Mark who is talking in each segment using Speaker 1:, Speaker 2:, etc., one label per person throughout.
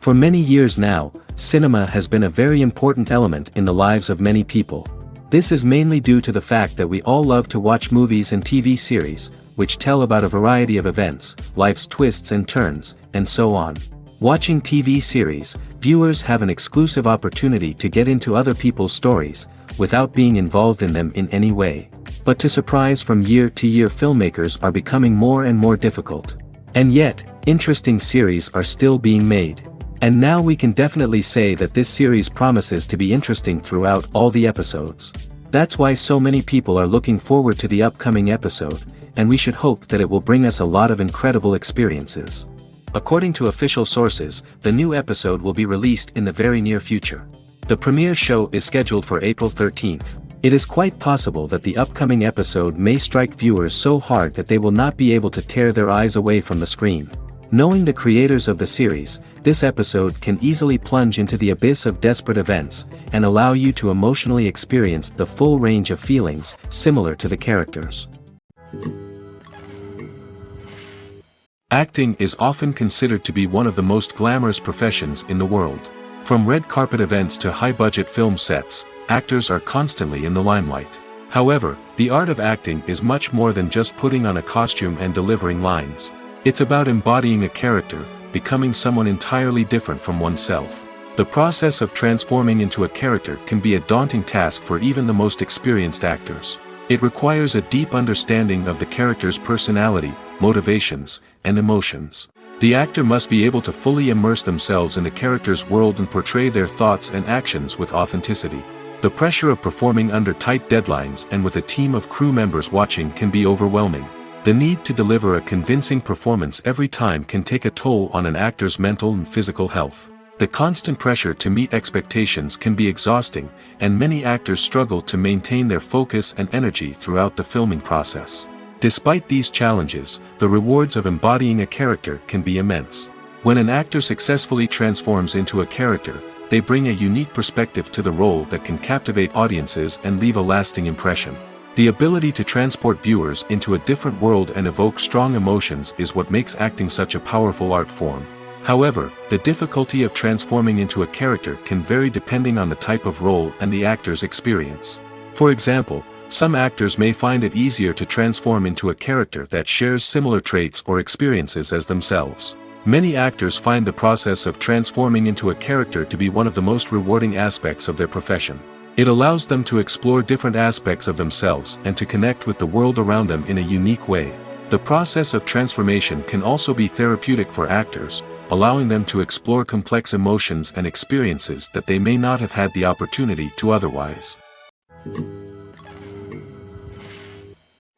Speaker 1: For many years now, cinema has been a very important element in the lives of many people. This is mainly due to the fact that we all love to watch movies and TV series, which tell about a variety of events, life's twists and turns, and so on. Watching TV series, viewers have an exclusive opportunity to get into other people's stories, without being involved in them in any way. But to surprise from year to year, filmmakers are becoming more and more difficult. And yet, interesting series are still being made. And now we can definitely say that this series promises to be interesting throughout all the episodes. That's why so many people are looking forward to the upcoming episode, and we should hope that it will bring us a lot of incredible experiences. According to official sources, the new episode will be released in the very near future. The premiere show is scheduled for April 13th. It is quite possible that the upcoming episode may strike viewers so hard that they will not be able to tear their eyes away from the screen. Knowing the creators of the series, this episode can easily plunge into the abyss of desperate events, and allow you to emotionally experience the full range of feelings, similar to the characters. Acting is often considered to be one of the most glamorous professions in the world. From red carpet events to high-budget film sets, actors are constantly in the limelight. However, the art of acting is much more than just putting on a costume and delivering lines. It's about embodying a character, becoming someone entirely different from oneself. The process of transforming into a character can be a daunting task for even the most experienced actors. It requires a deep understanding of the character's personality, motivations, and emotions. The actor must be able to fully immerse themselves in the character's world and portray their thoughts and actions with authenticity. The pressure of performing under tight deadlines and with a team of crew members watching can be overwhelming. The need to deliver a convincing performance every time can take a toll on an actor's mental and physical health. The constant pressure to meet expectations can be exhausting, and many actors struggle to maintain their focus and energy throughout the filming process. Despite these challenges, the rewards of embodying a character can be immense. When an actor successfully transforms into a character, they bring a unique perspective to the role that can captivate audiences and leave a lasting impression. The ability to transport viewers into a different world and evoke strong emotions is what makes acting such a powerful art form. However, the difficulty of transforming into a character can vary depending on the type of role and the actor's experience. For example, some actors may find it easier to transform into a character that shares similar traits or experiences as themselves. Many actors find the process of transforming into a character to be one of the most rewarding aspects of their profession. It allows them to explore different aspects of themselves and to connect with the world around them in a unique way. The process of transformation can also be therapeutic for actors, allowing them to explore complex emotions and experiences that they may not have had the opportunity to otherwise.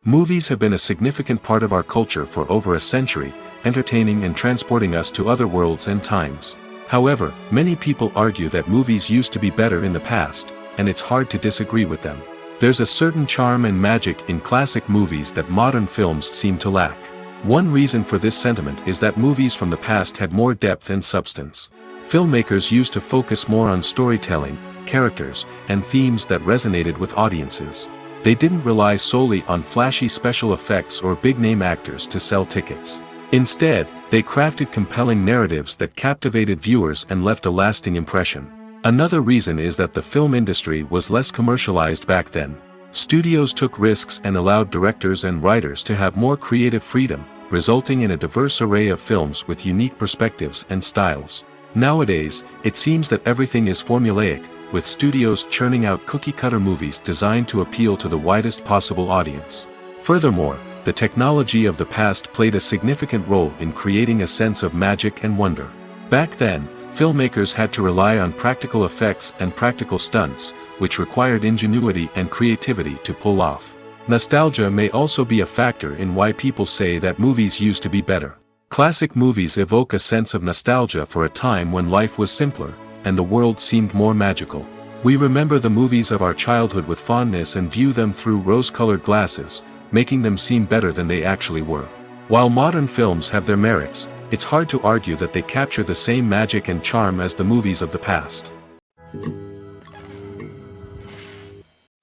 Speaker 1: Movies have been a significant part of our culture for over a century, entertaining and transporting us to other worlds and times. However, many people argue that movies used to be better in the past, and it's hard to disagree with them. There's a certain charm and magic in classic movies that modern films seem to lack. One reason for this sentiment is that movies from the past had more depth and substance. Filmmakers used to focus more on storytelling, characters, and themes that resonated with audiences. They didn't rely solely on flashy special effects or big-name actors to sell tickets. Instead, they crafted compelling narratives that captivated viewers and left a lasting impression. Another reason is that the film industry was less commercialized back then. Studios took risks and allowed directors and writers to have more creative freedom, resulting in a diverse array of films with unique perspectives and styles. Nowadays, it seems that everything is formulaic, with studios churning out cookie-cutter movies designed to appeal to the widest possible audience. Furthermore, the technology of the past played a significant role in creating a sense of magic and wonder. Back then, filmmakers had to rely on practical effects and practical stunts, which required ingenuity and creativity to pull off. Nostalgia may also be a factor in why people say that movies used to be better. Classic movies evoke a sense of nostalgia for a time when life was simpler, and the world seemed more magical. We remember the movies of our childhood with fondness and view them through rose-colored glasses, making them seem better than they actually were. While modern films have their merits, it's hard to argue that they capture the same magic and charm as the movies of the past.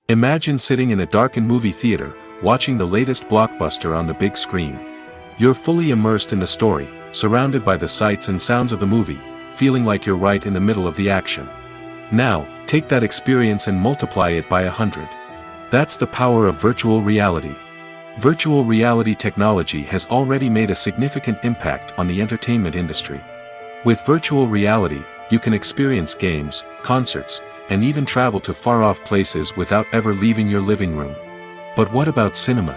Speaker 1: Imagine sitting in a darkened movie theater, watching the latest blockbuster on the big screen. You're fully immersed in the story, surrounded by the sights and sounds of the movie, feeling like you're right in the middle of the action. Now, take that experience and multiply it by 100. That's the power of virtual reality. Virtual reality technology has already made a significant impact on the entertainment industry. With virtual reality, you can experience games, concerts, and even travel to far-off places without ever leaving your living room. But what about cinema?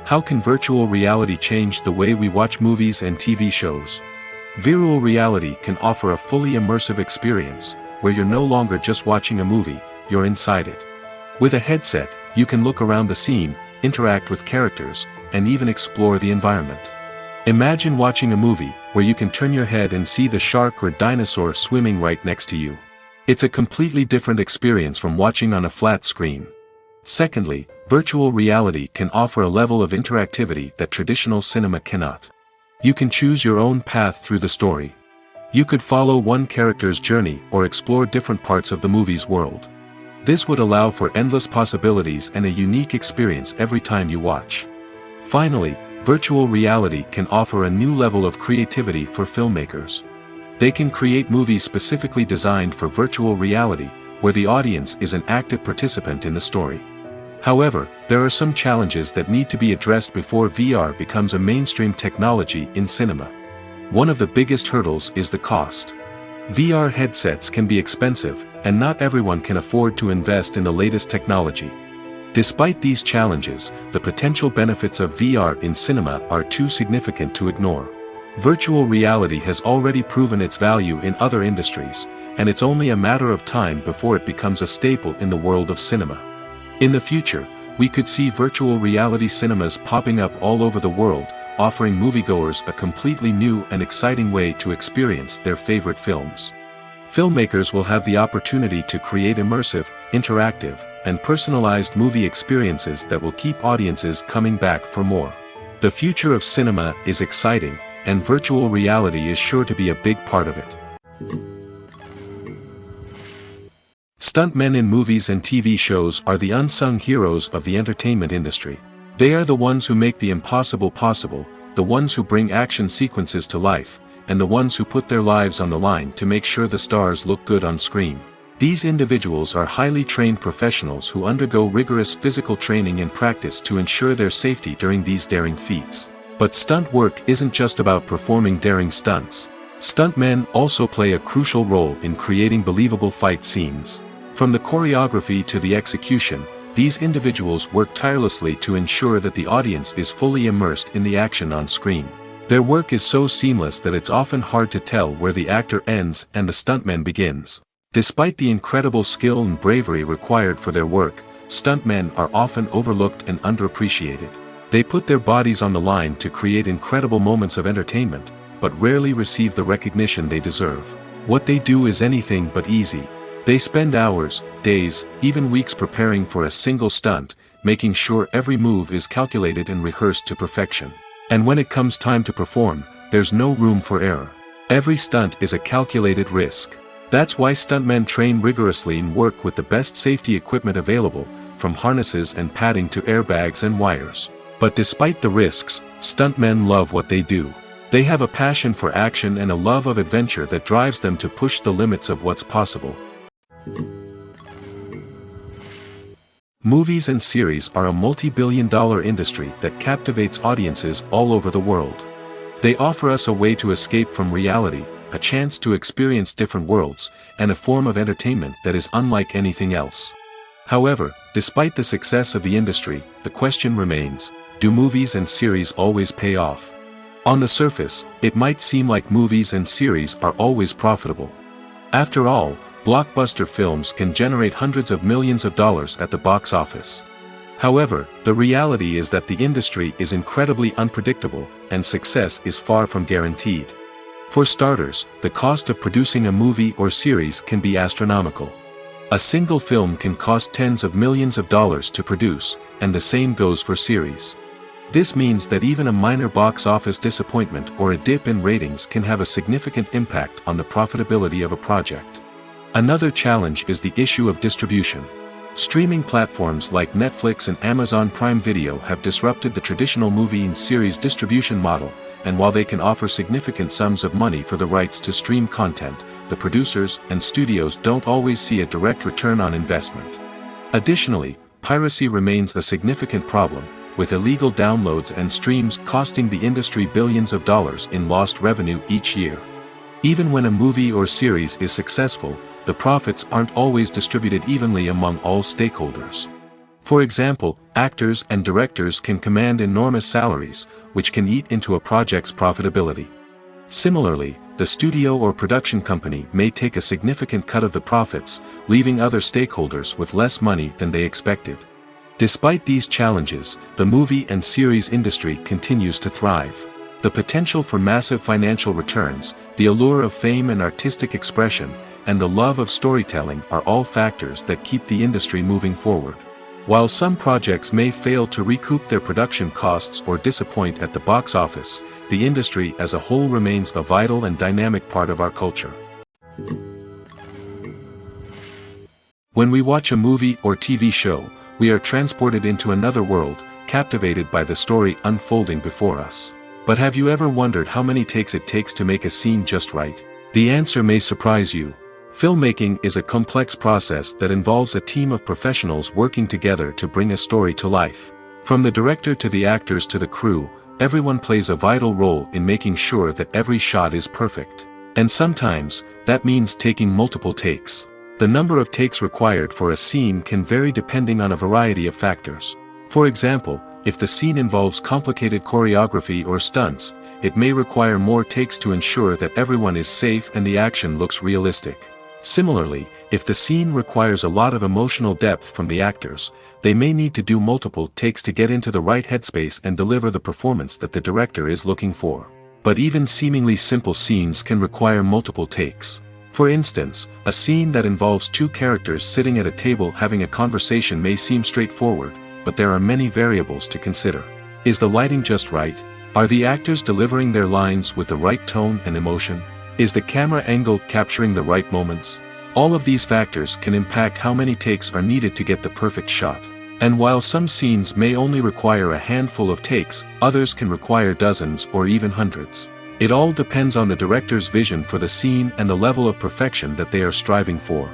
Speaker 1: How can virtual reality change the way we watch movies and TV shows? Virtual reality can offer a fully immersive experience, where you're no longer just watching a movie, you're inside it. With a headset, you can look around the scene, interact with characters, and even explore the environment. Imagine watching a movie, where you can turn your head and see the shark or dinosaur swimming right next to you. It's a completely different experience from watching on a flat screen. Secondly, virtual reality can offer a level of interactivity that traditional cinema cannot. You can choose your own path through the story. You could follow one character's journey or explore different parts of the movie's world. This would allow for endless possibilities and a unique experience every time you watch. Finally, virtual reality can offer a new level of creativity for filmmakers. They can create movies specifically designed for virtual reality, where the audience is an active participant in the story. However, there are some challenges that need to be addressed before VR becomes a mainstream technology in cinema. One of the biggest hurdles is the cost. VR headsets can be expensive, and not everyone can afford to invest in the latest technology. Despite these challenges, the potential benefits of VR in cinema are too significant to ignore. Virtual reality has already proven its value in other industries, and it's only a matter of time before it becomes a staple in the world of cinema. In the future, we could see virtual reality cinemas popping up all over the world, offering moviegoers a completely new and exciting way to experience their favorite films. Filmmakers will have the opportunity to create immersive, interactive, and personalized movie experiences that will keep audiences coming back for more. The future of cinema is exciting, and virtual reality is sure to be a big part of it. Stuntmen in movies and TV shows are the unsung heroes of the entertainment industry. They are the ones who make the impossible possible, the ones who bring action sequences to life, and the ones who put their lives on the line to make sure the stars look good on screen. These individuals are highly trained professionals who undergo rigorous physical training and practice to ensure their safety during these daring feats. But stunt work isn't just about performing daring stunts. Stuntmen also play a crucial role in creating believable fight scenes. From the choreography to the execution, these individuals work tirelessly to ensure that the audience is fully immersed in the action on screen. Their work is so seamless that it's often hard to tell where the actor ends and the stuntman begins. Despite the incredible skill and bravery required for their work, stuntmen are often overlooked and underappreciated. They put their bodies on the line to create incredible moments of entertainment, but rarely receive the recognition they deserve. What they do is anything but easy. They spend hours, days, even weeks preparing for a single stunt, making sure every move is calculated and rehearsed to perfection. And when it comes time to perform, there's no room for error. Every stunt is a calculated risk. That's why stuntmen train rigorously and work with the best safety equipment available, from harnesses and padding to airbags and wires. But despite the risks, stuntmen love what they do. They have a passion for action and a love of adventure that drives them to push the limits of what's possible. Movies and series are a multi-billion-dollar industry that captivates audiences all over the world. They offer us a way to escape from reality, a chance to experience different worlds, and a form of entertainment that is unlike anything else. However, despite the success of the industry, the question remains, do movies and series always pay off? On the surface, it might seem like movies and series are always profitable. After all, blockbuster films can generate hundreds of millions of dollars at the box office. However, the reality is that the industry is incredibly unpredictable, and success is far from guaranteed. For starters, the cost of producing a movie or series can be astronomical. A single film can cost tens of millions of dollars to produce, and the same goes for series. This means that even a minor box office disappointment or a dip in ratings can have a significant impact on the profitability of a project. Another challenge is the issue of distribution. Streaming platforms like Netflix and Amazon Prime Video have disrupted the traditional movie and series distribution model, and while they can offer significant sums of money for the rights to stream content, the producers and studios don't always see a direct return on investment. Additionally, piracy remains a significant problem, with illegal downloads and streams costing the industry billions of dollars in lost revenue each year. Even when a movie or series is successful, the profits aren't always distributed evenly among all stakeholders. For example, actors and directors can command enormous salaries, which can eat into a project's profitability. Similarly, the studio or production company may take a significant cut of the profits, leaving other stakeholders with less money than they expected. Despite these challenges, the movie and series industry continues to thrive. The potential for massive financial returns, the allure of fame and artistic expression, and the love of storytelling are all factors that keep the industry moving forward. While some projects may fail to recoup their production costs or disappoint at the box office, the industry as a whole remains a vital and dynamic part of our culture. When we watch a movie or TV show, we are transported into another world, captivated by the story unfolding before us. But have you ever wondered how many takes it takes to make a scene just right? The answer may surprise you. Filmmaking is a complex process that involves a team of professionals working together to bring a story to life. From the director to the actors to the crew, everyone plays a vital role in making sure that every shot is perfect. And sometimes, that means taking multiple takes. The number of takes required for a scene can vary depending on a variety of factors. For example, if the scene involves complicated choreography or stunts, it may require more takes to ensure that everyone is safe and the action looks realistic. Similarly, if the scene requires a lot of emotional depth from the actors, they may need to do multiple takes to get into the right headspace and deliver the performance that the director is looking for. But even seemingly simple scenes can require multiple takes. For instance, a scene that involves two characters sitting at a table having a conversation may seem straightforward, but there are many variables to consider. Is the lighting just right? Are the actors delivering their lines with the right tone and emotion? Is the camera angle capturing the right moments? All of these factors can impact how many takes are needed to get the perfect shot. And while some scenes may only require a handful of takes, others can require dozens or even hundreds. It all depends on the director's vision for the scene and the level of perfection that they are striving for.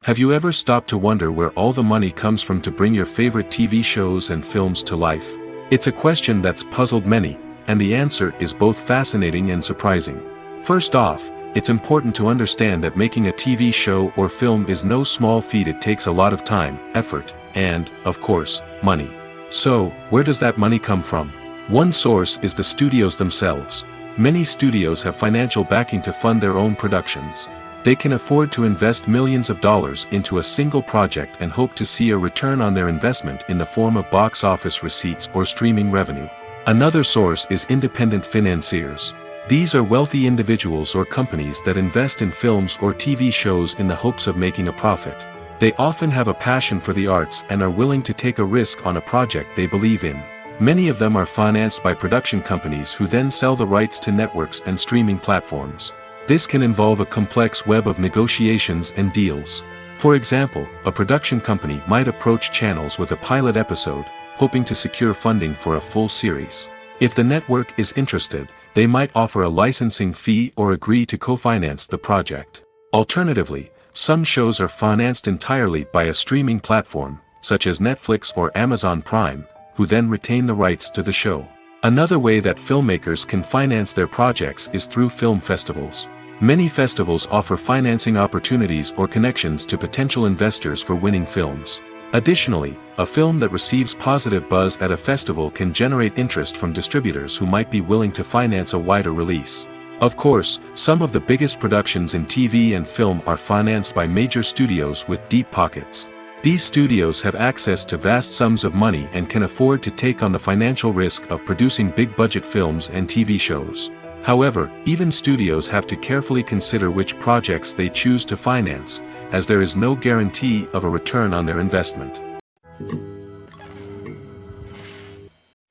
Speaker 1: Have you ever stopped to wonder where all the money comes from to bring your favorite TV shows and films to life? It's a question that's puzzled many, and the answer is both fascinating and surprising. First off, it's important to understand that making a TV show or film is no small feat. It takes a lot of time, effort, and, of course, money. So, where does that money come from? One source is the studios themselves. Many studios have financial backing to fund their own productions. They can afford to invest millions of dollars into a single project and hope to see a return on their investment in the form of box office receipts or streaming revenue. Another source is independent financiers. These are wealthy individuals or companies that invest in films or TV shows in the hopes of making a profit. They often have a passion for the arts and are willing to take a risk on a project they believe in. Many of them are financed by production companies who then sell the rights to networks and streaming platforms. This can involve a complex web of negotiations and deals. For example, a production company might approach channels with a pilot episode, hoping to secure funding for a full series. If the network is interested, they might offer a licensing fee or agree to co-finance the project. Alternatively, some shows are financed entirely by a streaming platform, such as Netflix or Amazon Prime, who then retain the rights to the show. Another way that filmmakers can finance their projects is through film festivals. Many festivals offer financing opportunities or connections to potential investors for winning films. Additionally, a film that receives positive buzz at a festival can generate interest from distributors who might be willing to finance a wider release. Of course, some of the biggest productions in TV and film are financed by major studios with deep pockets. These studios have access to vast sums of money and can afford to take on the financial risk of producing big-budget films and TV shows. However, even studios have to carefully consider which projects they choose to finance, as there is no guarantee of a return on their investment.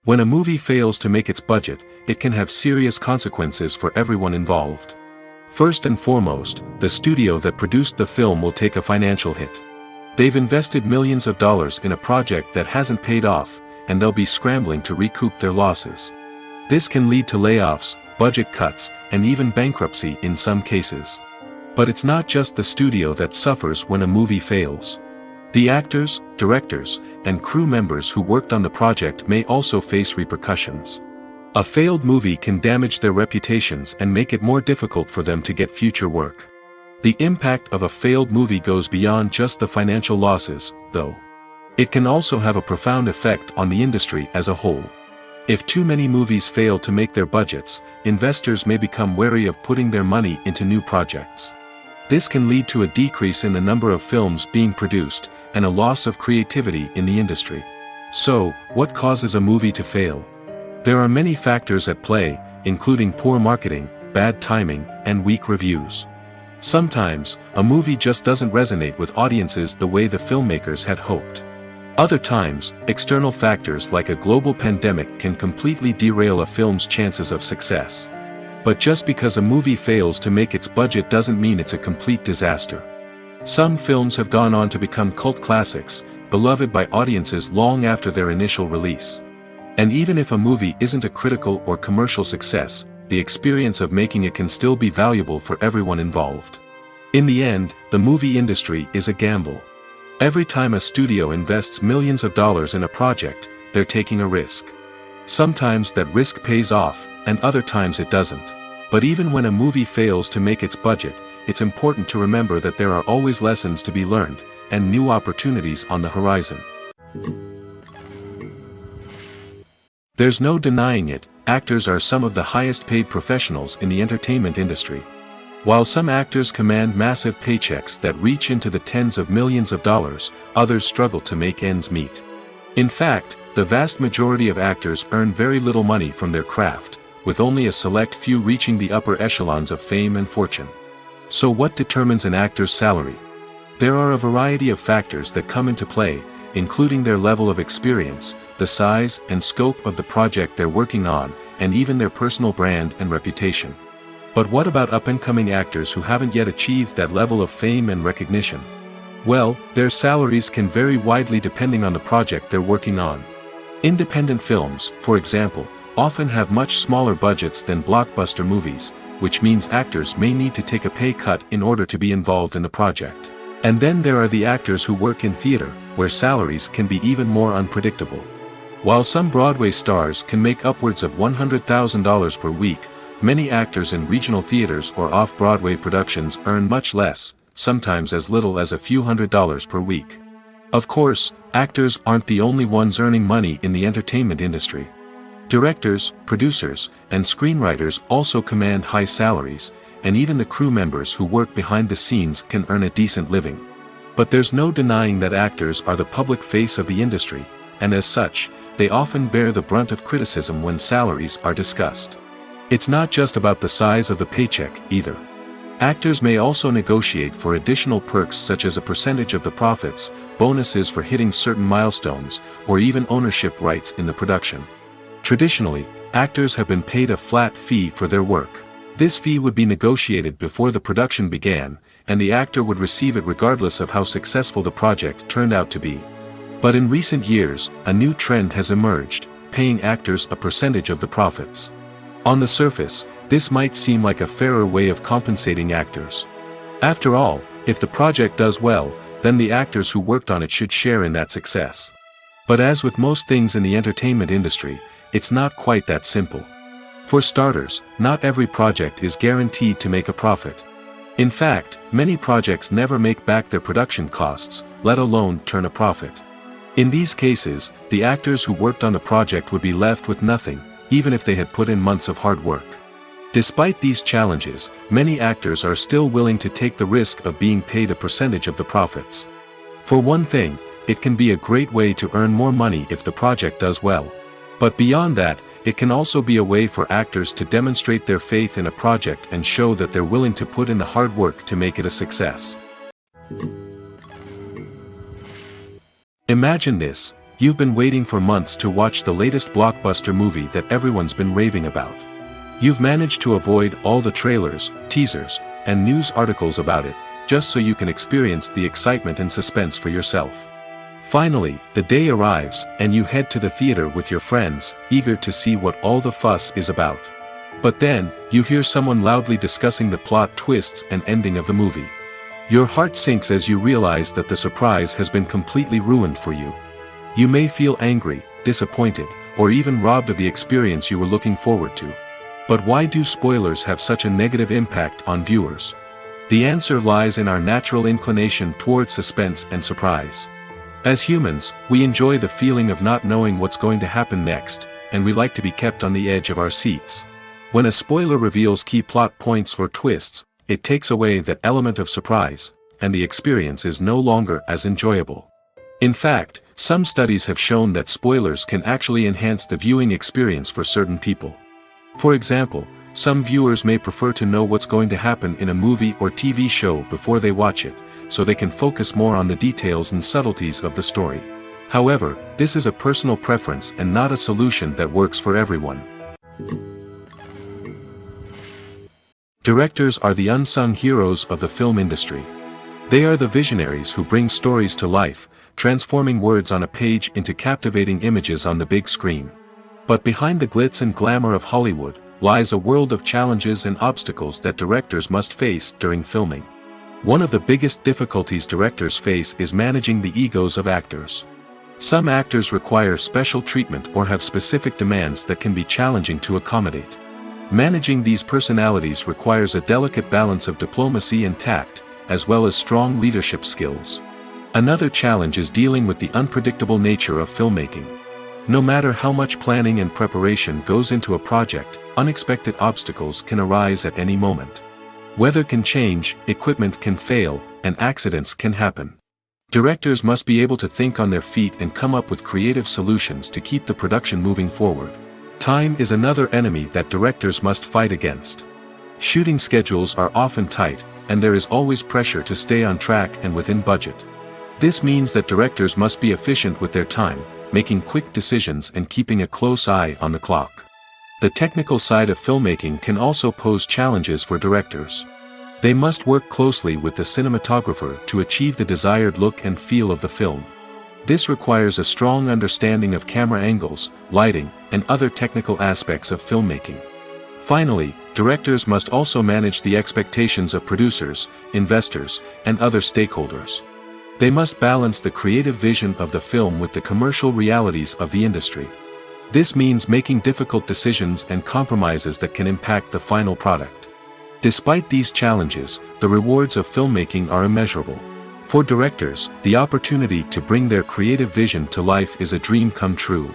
Speaker 1: When a movie fails to make its budget, it can have serious consequences for everyone involved. First and foremost, the studio that produced the film will take a financial hit. They've invested millions of dollars in a project that hasn't paid off, and they'll be scrambling to recoup their losses. This can lead to layoffs, budget cuts, and even bankruptcy in some cases. But it's not just the studio that suffers when a movie fails. The actors, directors, and crew members who worked on the project may also face repercussions. A failed movie can damage their reputations and make it more difficult for them to get future work. The impact of a failed movie goes beyond just the financial losses, though. It can also have a profound effect on the industry as a whole. If too many movies fail to make their budgets, investors may become wary of putting their money into new projects. This can lead to a decrease in the number of films being produced, and a loss of creativity in the industry. So, what causes a movie to fail? There are many factors at play, including poor marketing, bad timing, and weak reviews. Sometimes, a movie just doesn't resonate with audiences the way the filmmakers had hoped. Other times, external factors like a global pandemic can completely derail a film's chances of success. But just because a movie fails to make its budget doesn't mean it's a complete disaster. Some films have gone on to become cult classics, beloved by audiences long after their initial release. And even if a movie isn't a critical or commercial success, the experience of making it can still be valuable for everyone involved. In the end, the movie industry is a gamble. Every time a studio invests millions of dollars in a project, they're taking a risk. Sometimes that risk pays off, and other times it doesn't. But even when a movie fails to make its budget, it's important to remember that there are always lessons to be learned, and new opportunities on the horizon. There's no denying it, actors are some of the highest paid professionals in the entertainment industry. While some actors command massive paychecks that reach into the tens of millions of dollars, others struggle to make ends meet. In fact, the vast majority of actors earn very little money from their craft, with only a select few reaching the upper echelons of fame and fortune. So what determines an actor's salary? There are a variety of factors that come into play, including their level of experience, the size and scope of the project they're working on, and even their personal brand and reputation. But what about up-and-coming actors who haven't yet achieved that level of fame and recognition? Well, their salaries can vary widely depending on the project they're working on. Independent films, for example, often have much smaller budgets than blockbuster movies, which means actors may need to take a pay cut in order to be involved in the project. And then there are the actors who work in theater, where salaries can be even more unpredictable. While some Broadway stars can make upwards of $100,000 per week, many actors in regional theaters or off-Broadway productions earn much less, sometimes as little as a few $100s per week. Of course, actors aren't the only ones earning money in the entertainment industry. Directors, producers, and screenwriters also command high salaries, and even the crew members who work behind the scenes can earn a decent living. But there's no denying that actors are the public face of the industry, and as such, they often bear the brunt of criticism when salaries are discussed. It's not just about the size of the paycheck, either. Actors may also negotiate for additional perks such as a percentage of the profits, bonuses for hitting certain milestones, or even ownership rights in the production. Traditionally, actors have been paid a flat fee for their work. This fee would be negotiated before the production began, and the actor would receive it regardless of how successful the project turned out to be. But in recent years, a new trend has emerged, paying actors a percentage of the profits. On the surface, this might seem like a fairer way of compensating actors. After all, if the project does well, then the actors who worked on it should share in that success. But as with most things in the entertainment industry, it's not quite that simple. For starters, not every project is guaranteed to make a profit. In fact, many projects never make back their production costs, let alone turn a profit. In these cases, the actors who worked on the project would be left with nothing, even if they had put in months of hard work. Despite these challenges, many actors are still willing to take the risk of being paid a percentage of the profits. For one thing, it can be a great way to earn more money if the project does well. But beyond that, it can also be a way for actors to demonstrate their faith in a project and show that they're willing to put in the hard work to make it a success. Imagine this: you've been waiting for months to watch the latest blockbuster movie that everyone's been raving about. You've managed to avoid all the trailers, teasers, and news articles about it, just so you can experience the excitement and suspense for yourself. Finally, the day arrives, and you head to the theater with your friends, eager to see what all the fuss is about. But then, you hear someone loudly discussing the plot twists and ending of the movie. Your heart sinks as you realize that the surprise has been completely ruined for you. You may feel angry, disappointed, or even robbed of the experience you were looking forward to. But why do spoilers have such a negative impact on viewers? The answer lies in our natural inclination toward suspense and surprise. As humans, we enjoy the feeling of not knowing what's going to happen next, and we like to be kept on the edge of our seats. When a spoiler reveals key plot points or twists, it takes away that element of surprise, and the experience is no longer as enjoyable. In fact, some studies have shown that spoilers can actually enhance the viewing experience for certain people. For example, some viewers may prefer to know what's going to happen in a movie or TV show before they watch it, so they can focus more on the details and subtleties of the story. However, this is a personal preference and not a solution that works for everyone. Directors are the unsung heroes of the film industry. They are the visionaries who bring stories to life, transforming words on a page into captivating images on the big screen. But behind the glitz and glamour of Hollywood, lies a world of challenges and obstacles that directors must face during filming. One of the biggest difficulties directors face is managing the egos of actors. Some actors require special treatment or have specific demands that can be challenging to accommodate. Managing these personalities requires a delicate balance of diplomacy and tact, as well as strong leadership skills. Another challenge is dealing with the unpredictable nature of filmmaking. No matter how much planning and preparation goes into a project, unexpected obstacles can arise at any moment. Weather can change, equipment can fail, and accidents can happen. Directors must be able to think on their feet and come up with creative solutions to keep the production moving forward. Time is another enemy that directors must fight against. Shooting schedules are often tight, and there is always pressure to stay on track and within budget. This means that directors must be efficient with their time, making quick decisions and keeping a close eye on the clock. The technical side of filmmaking can also pose challenges for directors. They must work closely with the cinematographer to achieve the desired look and feel of the film. This requires a strong understanding of camera angles, lighting, and other technical aspects of filmmaking. Finally, directors must also manage the expectations of producers, investors, and other stakeholders. They must balance the creative vision of the film with the commercial realities of the industry. This means making difficult decisions and compromises that can impact the final product. Despite these challenges, the rewards of filmmaking are immeasurable. For directors, the opportunity to bring their creative vision to life is a dream come true.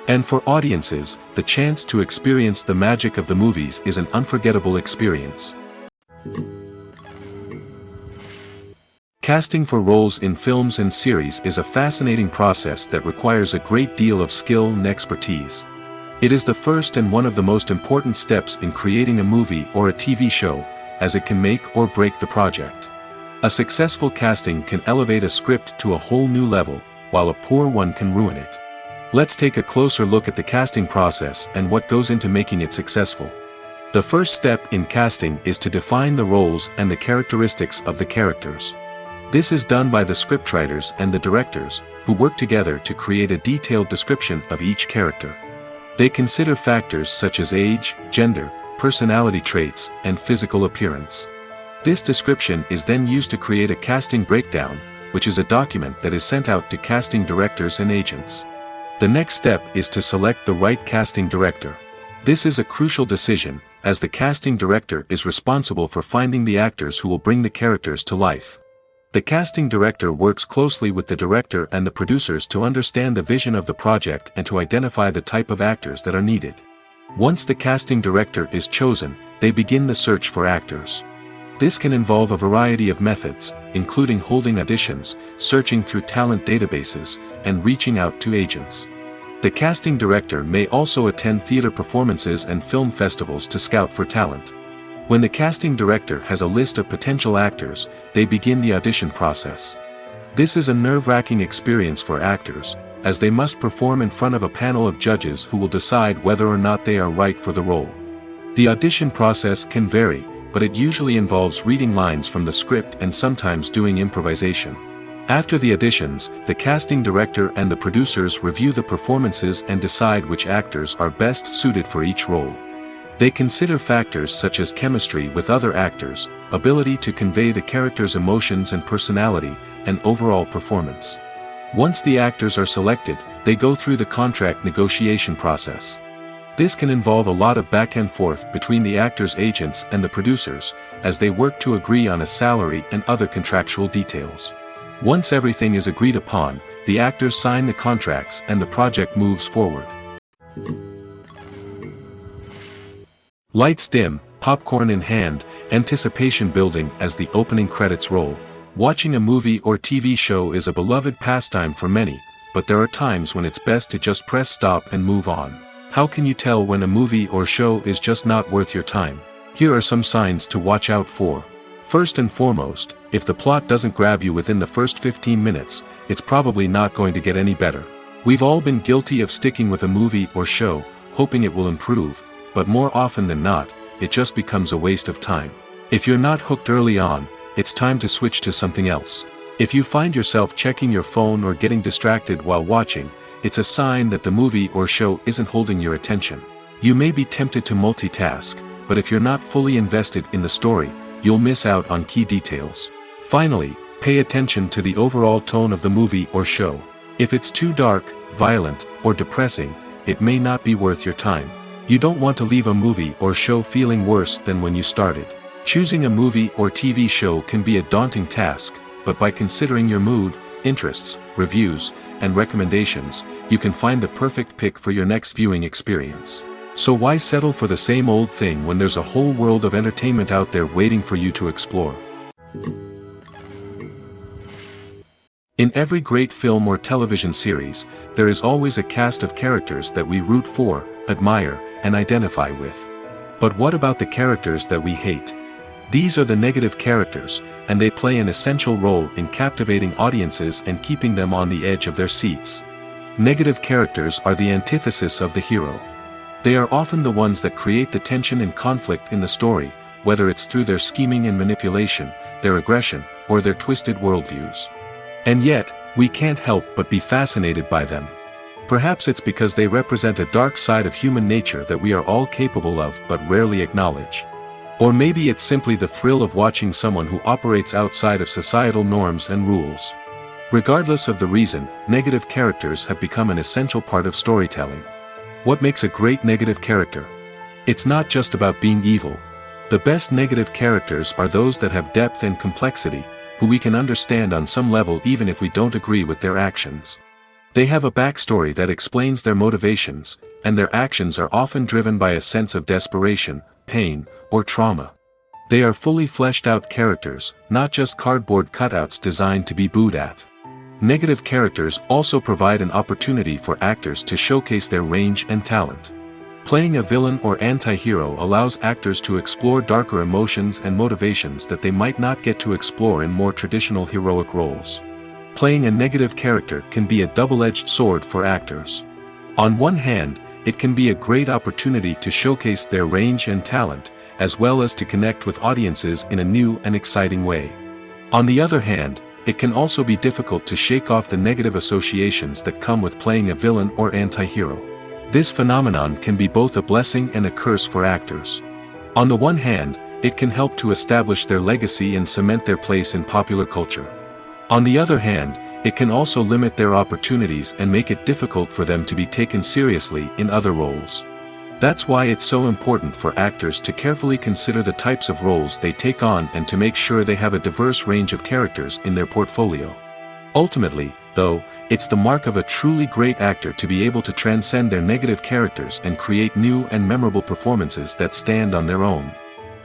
Speaker 1: And for audiences, the chance to experience the magic of the movies is an unforgettable experience. Casting for roles in films and series is a fascinating process that requires a great deal of skill and expertise. It is the first and one of the most important steps in creating a movie or a TV show, as it can make or break the project. A successful casting can elevate a script to a whole new level, while a poor one can ruin it. Let's take a closer look at the casting process and what goes into making it successful. The first step in casting is to define the roles and the characteristics of the characters. This is done by the scriptwriters and the directors, who work together to create a detailed description of each character. They consider factors such as age, gender, personality traits, and physical appearance. This description is then used to create a casting breakdown, which is a document that is sent out to casting directors and agents. The next step is to select the right casting director. This is a crucial decision, as the casting director is responsible for finding the actors who will bring the characters to life. The casting director works closely with the director and the producers to understand the vision of the project and to identify the type of actors that are needed. Once the casting director is chosen, they begin the search for actors. This can involve a variety of methods, including holding auditions, searching through talent databases, and reaching out to agents. The casting director may also attend theater performances and film festivals to scout for talent. When the casting director has a list of potential actors, they begin the audition process. This is a nerve-wracking experience for actors, as they must perform in front of a panel of judges who will decide whether or not they are right for the role. The audition process can vary, but it usually involves reading lines from the script and sometimes doing improvisation. After the auditions, the casting director and the producers review the performances and decide which actors are best suited for each role. They consider factors such as chemistry with other actors, ability to convey the character's emotions and personality, and overall performance. Once the actors are selected, they go through the contract negotiation process. This can involve a lot of back and forth between the actors' agents and the producers, as they work to agree on a salary and other contractual details. Once everything is agreed upon, the actors sign the contracts and the project moves forward. Lights dim, popcorn in hand, anticipation building as the opening credits roll. Watching a movie or TV show is a beloved pastime for many, but there are times when it's best to just press stop and move on. How can you tell when a movie or show is just not worth your time? Here are some signs to watch out for. First and foremost, if the plot doesn't grab you within the first 15 minutes, it's probably not going to get any better. We've all been guilty of sticking with a movie or show, hoping it will improve, but more often than not, it just becomes a waste of time. If you're not hooked early on, it's time to switch to something else. If you find yourself checking your phone or getting distracted while watching, it's a sign that the movie or show isn't holding your attention. You may be tempted to multitask, but if you're not fully invested in the story, you'll miss out on key details. Finally, pay attention to the overall tone of the movie or show. If it's too dark, violent, or depressing, it may not be worth your time. You don't want to leave a movie or show feeling worse than when you started. Choosing a movie or TV show can be a daunting task, but by considering your mood, interests, reviews, and recommendations, you can find the perfect pick for your next viewing experience. So why settle for the same old thing when there's a whole world of entertainment out there waiting for you to explore? In every great film or television series, there is always a cast of characters that we root for, admire, and identify with. But what about the characters that we hate? These are the negative characters, and they play an essential role in captivating audiences and keeping them on the edge of their seats. Negative characters are the antithesis of the hero. They are often the ones that create the tension and conflict in the story, whether it's through their scheming and manipulation, their aggression, or their twisted worldviews. And yet, we can't help but be fascinated by them. Perhaps it's because they represent a dark side of human nature that we are all capable of but rarely acknowledge. Or maybe it's simply the thrill of watching someone who operates outside of societal norms and rules. Regardless of the reason, negative characters have become an essential part of storytelling. What makes a great negative character? It's not just about being evil. The best negative characters are those that have depth and complexity, who we can understand on some level even if we don't agree with their actions. They have a backstory that explains their motivations, and their actions are often driven by a sense of desperation, pain, or trauma. They are fully fleshed out characters, not just cardboard cutouts designed to be booed at. Negative characters also provide an opportunity for actors to showcase their range and talent. Playing a villain or anti-hero allows actors to explore darker emotions and motivations that they might not get to explore in more traditional heroic roles. Playing a negative character can be a double-edged sword for actors. On one hand, it can be a great opportunity to showcase their range and talent, as well as to connect with audiences in a new and exciting way. On the other hand, it can also be difficult to shake off the negative associations that come with playing a villain or anti-hero. This phenomenon can be both a blessing and a curse for actors. On the one hand, it can help to establish their legacy and cement their place in popular culture. On the other hand, it can also limit their opportunities and make it difficult for them to be taken seriously in other roles. That's why it's so important for actors to carefully consider the types of roles they take on and to make sure they have a diverse range of characters in their portfolio. Ultimately, though, it's the mark of a truly great actor to be able to transcend their negative characters and create new and memorable performances that stand on their own.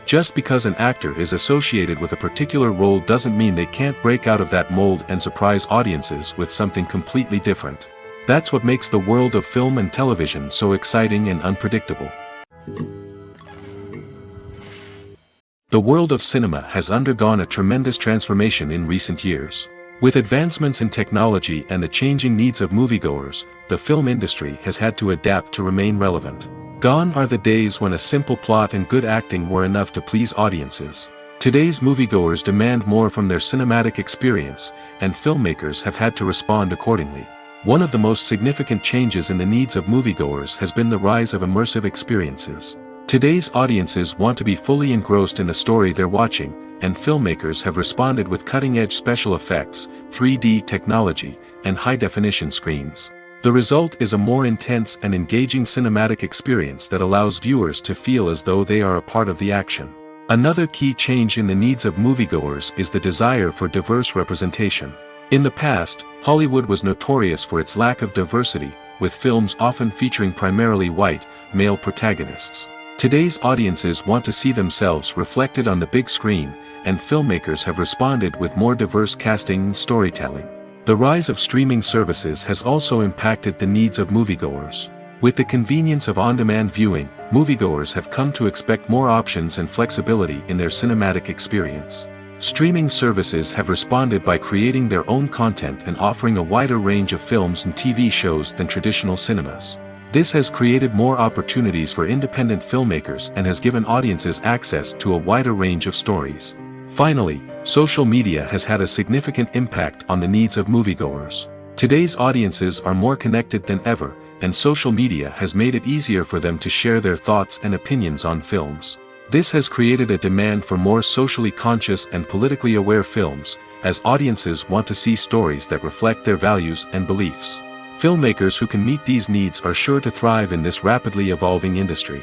Speaker 1: Just because an actor is associated with a particular role doesn't mean they can't break out of that mold and surprise audiences with something completely different. That's what makes the world of film and television so exciting and unpredictable. The world of cinema has undergone a tremendous transformation in recent years. With advancements in technology and the changing needs of moviegoers, the film industry has had to adapt to remain relevant. Gone are the days when a simple plot and good acting were enough to please audiences. Today's moviegoers demand more from their cinematic experience, and filmmakers have had to respond accordingly. One of the most significant changes in the needs of moviegoers has been the rise of immersive experiences. Today's audiences want to be fully engrossed in the story they're watching, and filmmakers have responded with cutting-edge special effects, 3D technology, and high-definition screens. The result is a more intense and engaging cinematic experience that allows viewers to feel as though they are a part of the action. Another key change in the needs of moviegoers is the desire for diverse representation. In the past, Hollywood was notorious for its lack of diversity, with films often featuring primarily white, male protagonists. Today's audiences want to see themselves reflected on the big screen, and filmmakers have responded with more diverse casting and storytelling. The rise of streaming services has also impacted the needs of moviegoers. With the convenience of on-demand viewing, moviegoers have come to expect more options and flexibility in their cinematic experience. Streaming services have responded by creating their own content and offering a wider range of films and TV shows than traditional cinemas. This has created more opportunities for independent filmmakers and has given audiences access to a wider range of stories. Finally, social media has had a significant impact on the needs of moviegoers. Today's audiences are more connected than ever, and social media has made it easier for them to share their thoughts and opinions on films. This has created a demand for more socially conscious and politically aware films, as audiences want to see stories that reflect their values and beliefs. Filmmakers who can meet these needs are sure to thrive in this rapidly evolving industry.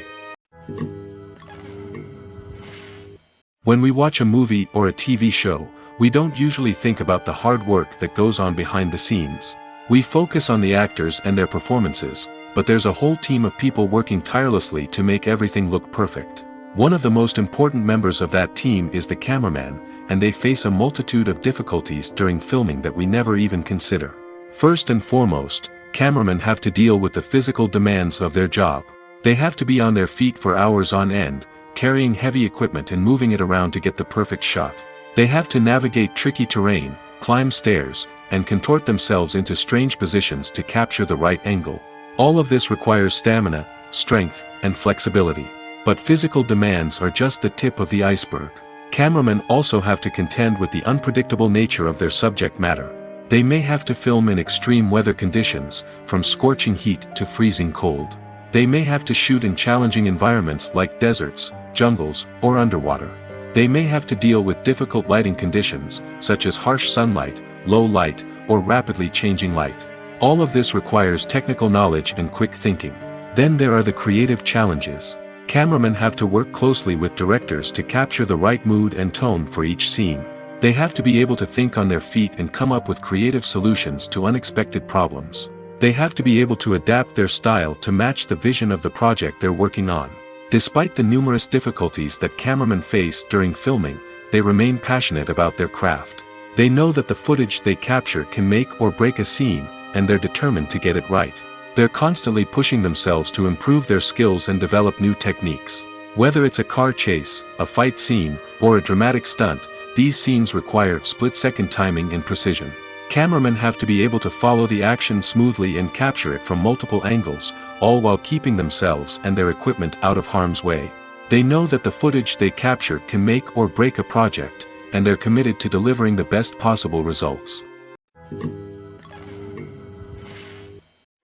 Speaker 1: When we watch a movie or a TV show, we don't usually think about the hard work that goes on behind the scenes. We focus on the actors and their performances, but there's a whole team of people working tirelessly to make everything look perfect. One of the most important members of that team is the cameraman, and they face a multitude of difficulties during filming that we never even consider. First and foremost, cameramen have to deal with the physical demands of their job. They have to be on their feet for hours on end, carrying heavy equipment and moving it around to get the perfect shot. They have to navigate tricky terrain, climb stairs, and contort themselves into strange positions to capture the right angle. All of this requires stamina, strength, and flexibility. But physical demands are just the tip of the iceberg. Cameramen also have to contend with the unpredictable nature of their subject matter. They may have to film in extreme weather conditions, from scorching heat to freezing cold. They may have to shoot in challenging environments like deserts, jungles, or underwater. They may have to deal with difficult lighting conditions, such as harsh sunlight, low light, or rapidly changing light. All of this requires technical knowledge and quick thinking. Then there are the creative challenges. Cameramen have to work closely with directors to capture the right mood and tone for each scene. They have to be able to think on their feet and come up with creative solutions to unexpected problems. They have to be able to adapt their style to match the vision of the project they're working on. Despite the numerous difficulties that cameramen face during filming, they remain passionate about their craft. They know that the footage they capture can make or break a scene, and they're determined to get it right. They're constantly pushing themselves to improve their skills and develop new techniques. Whether it's a car chase, a fight scene, or a dramatic stunt, these scenes require split-second timing and precision. Cameramen have to be able to follow the action smoothly and capture it from multiple angles, all while keeping themselves and their equipment out of harm's way. They know that the footage they capture can make or break a project, and they're committed to delivering the best possible results.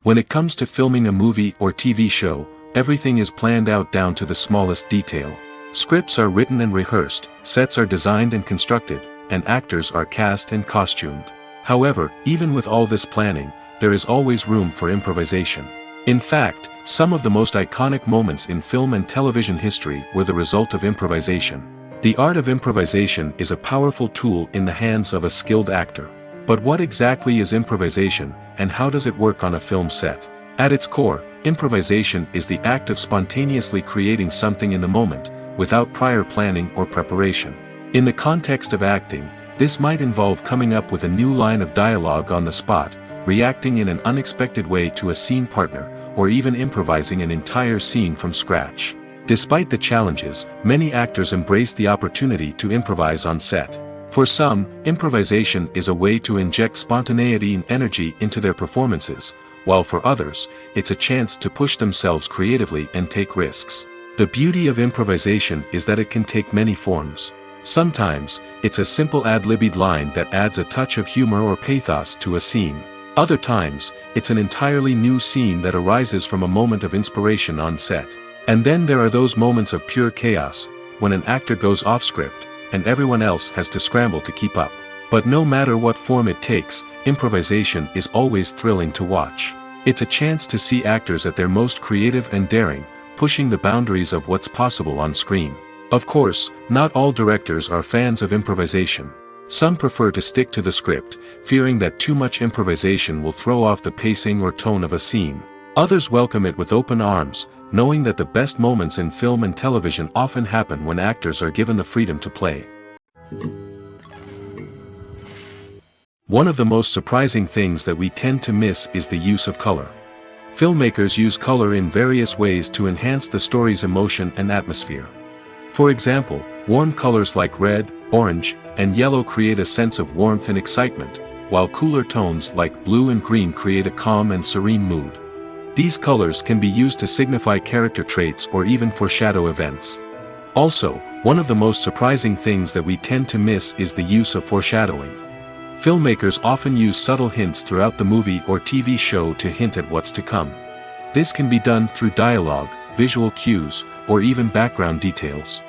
Speaker 1: When it comes to filming a movie or TV show, everything is planned out down to the smallest detail. Scripts are written and rehearsed, sets are designed and constructed, and actors are cast and costumed. However, even with all this planning, there is always room for improvisation. In fact, some of the most iconic moments in film and television history were the result of improvisation. The art of improvisation is a powerful tool in the hands of a skilled actor. But what exactly is improvisation, and how does it work on a film set? At its core, improvisation is the act of spontaneously creating something in the moment, without prior planning or preparation. In the context of acting, this might involve coming up with a new line of dialogue on the spot, reacting in an unexpected way to a scene partner, or even improvising an entire scene from scratch. Despite the challenges, many actors embrace the opportunity to improvise on set. For some, improvisation is a way to inject spontaneity and energy into their performances, while for others, it's a chance to push themselves creatively and take risks. The beauty of improvisation is that it can take many forms. Sometimes, it's a simple ad-libbed line that adds a touch of humor or pathos to a scene. Other times, it's an entirely new scene that arises from a moment of inspiration on set. And then there are those moments of pure chaos, when an actor goes off script, and everyone else has to scramble to keep up. But no matter what form it takes, improvisation is always thrilling to watch. It's a chance to see actors at their most creative and daring, pushing the boundaries of what's possible on screen. Of course, not all directors are fans of improvisation. Some prefer to stick to the script, fearing that too much improvisation will throw off the pacing or tone of a scene. Others welcome it with open arms, knowing that the best moments in film and television often happen when actors are given the freedom to play. One of the most surprising things that we tend to miss is the use of color. Filmmakers use color in various ways to enhance the story's emotion and atmosphere. For example, warm colors like red, orange, and yellow create a sense of warmth and excitement, while cooler tones like blue and green create a calm and serene mood. These colors can be used to signify character traits or even foreshadow events. Also, one of the most surprising things that we tend to miss is the use of foreshadowing. Filmmakers often use subtle hints throughout the movie or TV show to hint at what's to come. This can be done through dialogue, visual cues, or even background details.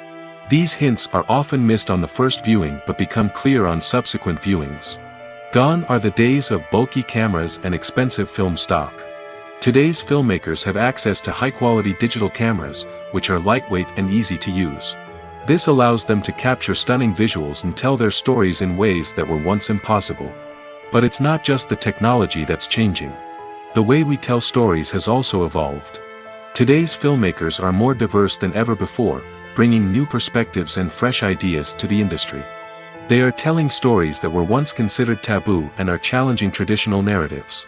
Speaker 1: These hints are often missed on the first viewing but become clear on subsequent viewings. Gone are the days of bulky cameras and expensive film stock. Today's filmmakers have access to high-quality digital cameras, which are lightweight and easy to use. This allows them to capture stunning visuals and tell their stories in ways that were once impossible. But it's not just the technology that's changing. The way we tell stories has also evolved. Today's filmmakers are more diverse than ever before, bringing new perspectives and fresh ideas to the industry. They are telling stories that were once considered taboo and are challenging traditional narratives.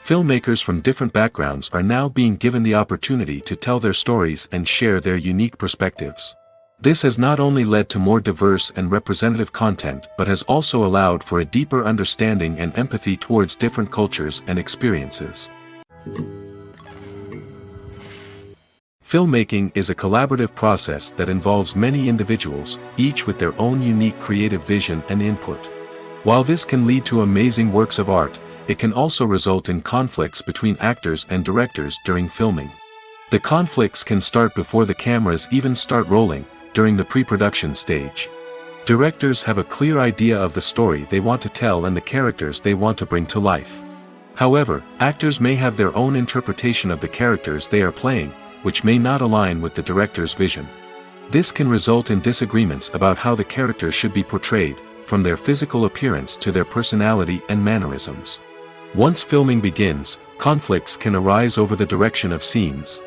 Speaker 1: Filmmakers from different backgrounds are now being given the opportunity to tell their stories and share their unique perspectives. This has not only led to more diverse and representative content but has also allowed for a deeper understanding and empathy towards different cultures and experiences. Filmmaking is a collaborative process that involves many individuals, each with their own unique creative vision and input. While this can lead to amazing works of art, it can also result in conflicts between actors and directors during filming. The conflicts can start before the cameras even start rolling, during the pre-production stage. Directors have a clear idea of the story they want to tell and the characters they want to bring to life. However, actors may have their own interpretation of the characters they are playing, which may not align with the director's vision. This can result in disagreements about how the characters should be portrayed, from their physical appearance to their personality and mannerisms. Once filming begins, conflicts can arise over the direction of scenes.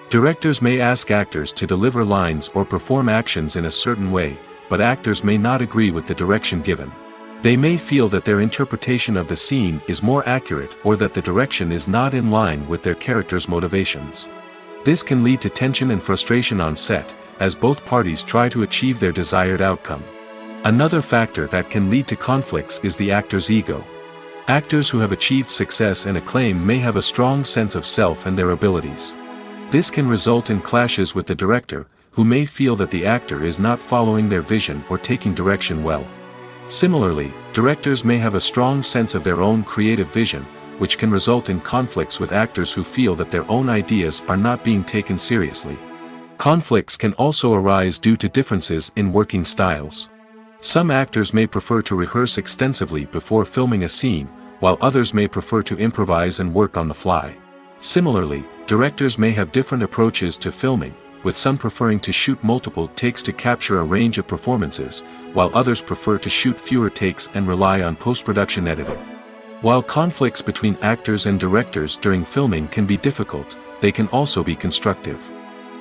Speaker 1: Directors may ask actors to deliver lines or perform actions in a certain way, but actors may not agree with the direction given. They may feel that their interpretation of the scene is more accurate or that the direction is not in line with their character's motivations. This can lead to tension and frustration on set, as both parties try to achieve their desired outcome. Another factor that can lead to conflicts is the actor's ego. Actors who have achieved success and acclaim may have a strong sense of self and their abilities. This can result in clashes with the director, who may feel that the actor is not following their vision or taking direction well. Similarly, directors may have a strong sense of their own creative vision, which can result in conflicts with actors who feel that their own ideas are not being taken seriously. Conflicts can also arise due to differences in working styles. Some actors may prefer to rehearse extensively before filming a scene, while others may prefer to improvise and work on the fly. Similarly, directors may have different approaches to filming, with some preferring to shoot multiple takes to capture a range of performances, while others prefer to shoot fewer takes and rely on post-production editing. While conflicts between actors and directors during filming can be difficult, they can also be constructive.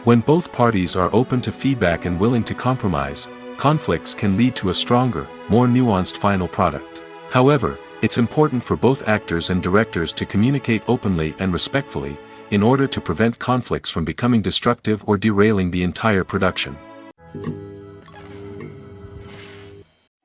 Speaker 1: When both parties are open to feedback and willing to compromise, conflicts can lead to a stronger, more nuanced final product. However, it's important for both actors and directors to communicate openly and respectfully, in order to prevent conflicts from becoming destructive or derailing the entire production.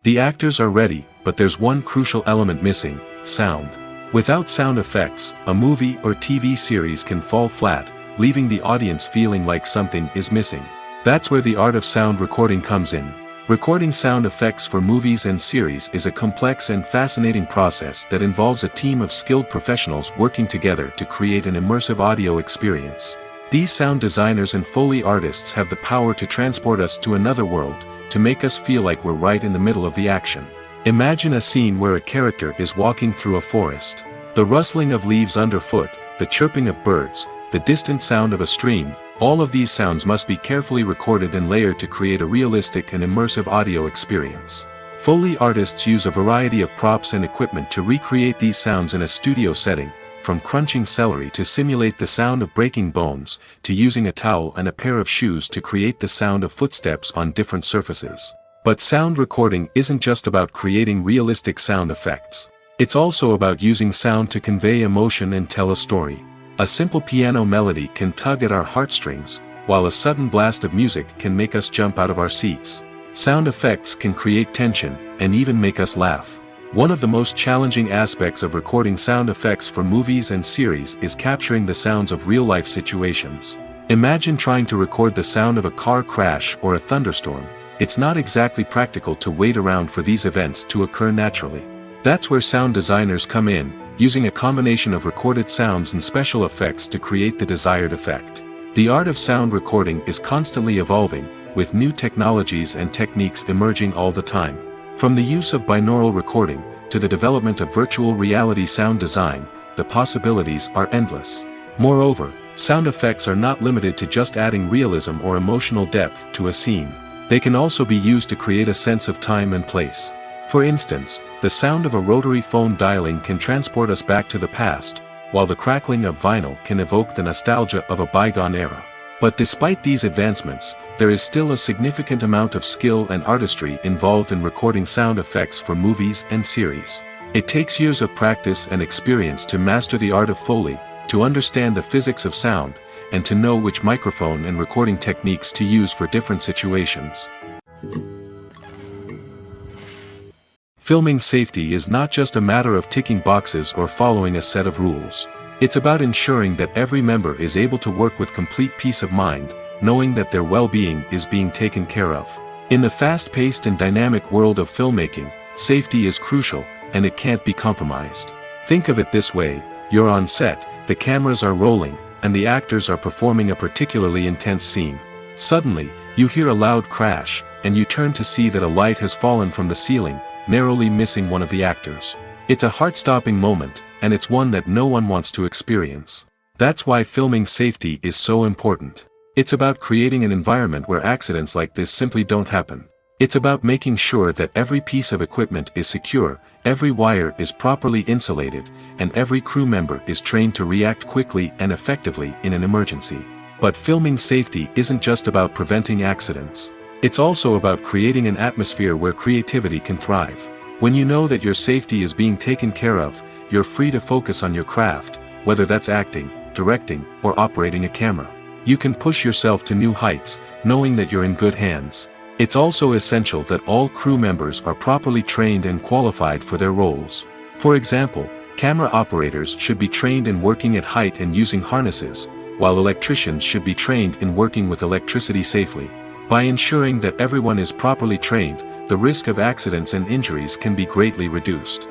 Speaker 1: The actors are ready, but there's one crucial element missing: sound. Without sound effects, a movie or TV series can fall flat, leaving the audience feeling like something is missing. That's where the art of sound recording comes in. Recording sound effects for movies and series is a complex and fascinating process that involves a team of skilled professionals working together to create an immersive audio experience. These sound designers and Foley artists have the power to transport us to another world, to make us feel like we're right in the middle of the action. Imagine a scene where a character is walking through a forest. The rustling of leaves underfoot, the chirping of birds, the distant sound of a stream, all of these sounds must be carefully recorded and layered to create a realistic and immersive audio experience. Foley artists use a variety of props and equipment to recreate these sounds in a studio setting, from crunching celery to simulate the sound of breaking bones, to using a towel and a pair of shoes to create the sound of footsteps on different surfaces. But sound recording isn't just about creating realistic sound effects. It's also about using sound to convey emotion and tell a story. A simple piano melody can tug at our heartstrings, while a sudden blast of music can make us jump out of our seats. Sound effects can create tension, and even make us laugh. One of the most challenging aspects of recording sound effects for movies and series is capturing the sounds of real-life situations. Imagine trying to record the sound of a car crash or a thunderstorm. It's not exactly practical to wait around for these events to occur naturally. That's where sound designers come in, using a combination of recorded sounds and special effects to create the desired effect. The art of sound recording is constantly evolving, with new technologies and techniques emerging all the time. From the use of binaural recording, to the development of virtual reality sound design, the possibilities are endless. Moreover, sound effects are not limited to just adding realism or emotional depth to a scene. They can also be used to create a sense of time and place. For instance, the sound of a rotary phone dialing can transport us back to the past, while the crackling of vinyl can evoke the nostalgia of a bygone era. But despite these advancements, there is still a significant amount of skill and artistry involved in recording sound effects for movies and series. It takes years of practice and experience to master the art of Foley, to understand the physics of sound, and to know which microphone and recording techniques to use for different situations. Filming safety is not just a matter of ticking boxes or following a set of rules. It's about ensuring that every member is able to work with complete peace of mind, knowing that their well-being is being taken care of. In the fast-paced and dynamic world of filmmaking, safety is crucial, and it can't be compromised. Think of it this way: you're on set, the cameras are rolling, and the actors are performing a particularly intense scene. Suddenly, you hear a loud crash, and you turn to see that a light has fallen from the ceiling, narrowly missing one of the actors. It's a heart-stopping moment, and it's one that no one wants to experience. That's why filming safety is so important. It's about creating an environment where accidents like this simply don't happen. It's about making sure that every piece of equipment is secure, every wire is properly insulated, and every crew member is trained to react quickly and effectively in an emergency. But filming safety isn't just about preventing accidents. It's also about creating an atmosphere where creativity can thrive. When you know that your safety is being taken care of, you're free to focus on your craft, whether that's acting, directing, or operating a camera. You can push yourself to new heights, knowing that you're in good hands. It's also essential that all crew members are properly trained and qualified for their roles. For example, camera operators should be trained in working at height and using harnesses, while electricians should be trained in working with electricity safely. By ensuring that everyone is properly trained, the risk of accidents and injuries can be greatly reduced.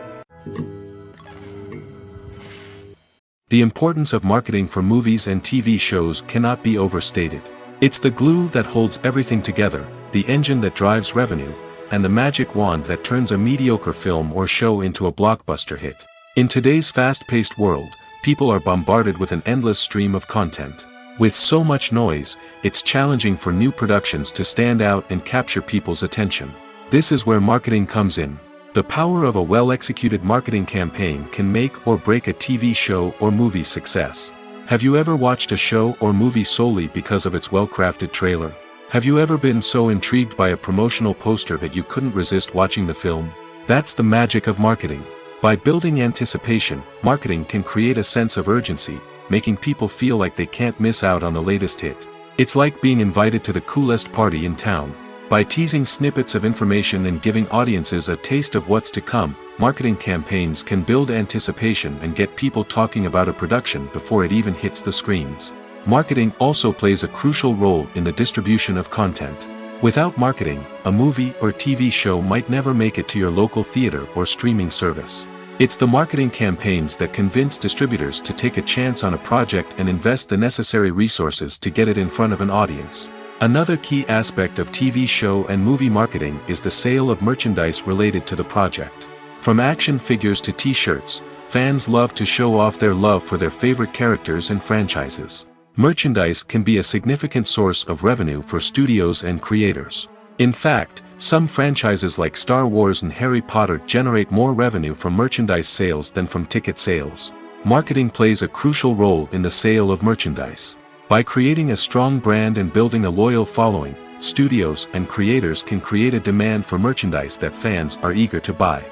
Speaker 1: The importance of marketing for movies and TV shows cannot be overstated. It's the glue that holds everything together, the engine that drives revenue, and the magic wand that turns a mediocre film or show into a blockbuster hit. In today's fast-paced world, people are bombarded with an endless stream of content. With so much noise, it's challenging for new productions to stand out and capture people's attention. This is where marketing comes in. The power of a well-executed marketing campaign can make or break a TV show or movie's success. Have you ever watched a show or movie solely because of its well-crafted trailer? Have you ever been so intrigued by a promotional poster that you couldn't resist watching the film? That's the magic of marketing. By building anticipation, marketing can create a sense of urgency, making people feel like they can't miss out on the latest hit. It's like being invited to the coolest party in town. By teasing snippets of information and giving audiences a taste of what's to come, marketing campaigns can build anticipation and get people talking about a production before it even hits the screens. Marketing also plays a crucial role in the distribution of content. Without marketing, a movie or TV show might never make it to your local theater or streaming service. It's the marketing campaigns that convince distributors to take a chance on a project and invest the necessary resources to get it in front of an audience. Another key aspect of TV show and movie marketing is the sale of merchandise related to the project. From action figures to t-shirts, fans love to show off their love for their favorite characters and franchises. Merchandise can be a significant source of revenue for studios and creators. In fact, some franchises like Star Wars and Harry Potter generate more revenue from merchandise sales than from ticket sales. Marketing plays a crucial role in the sale of merchandise. By creating a strong brand and building a loyal following, studios and creators can create a demand for merchandise that fans are eager to buy.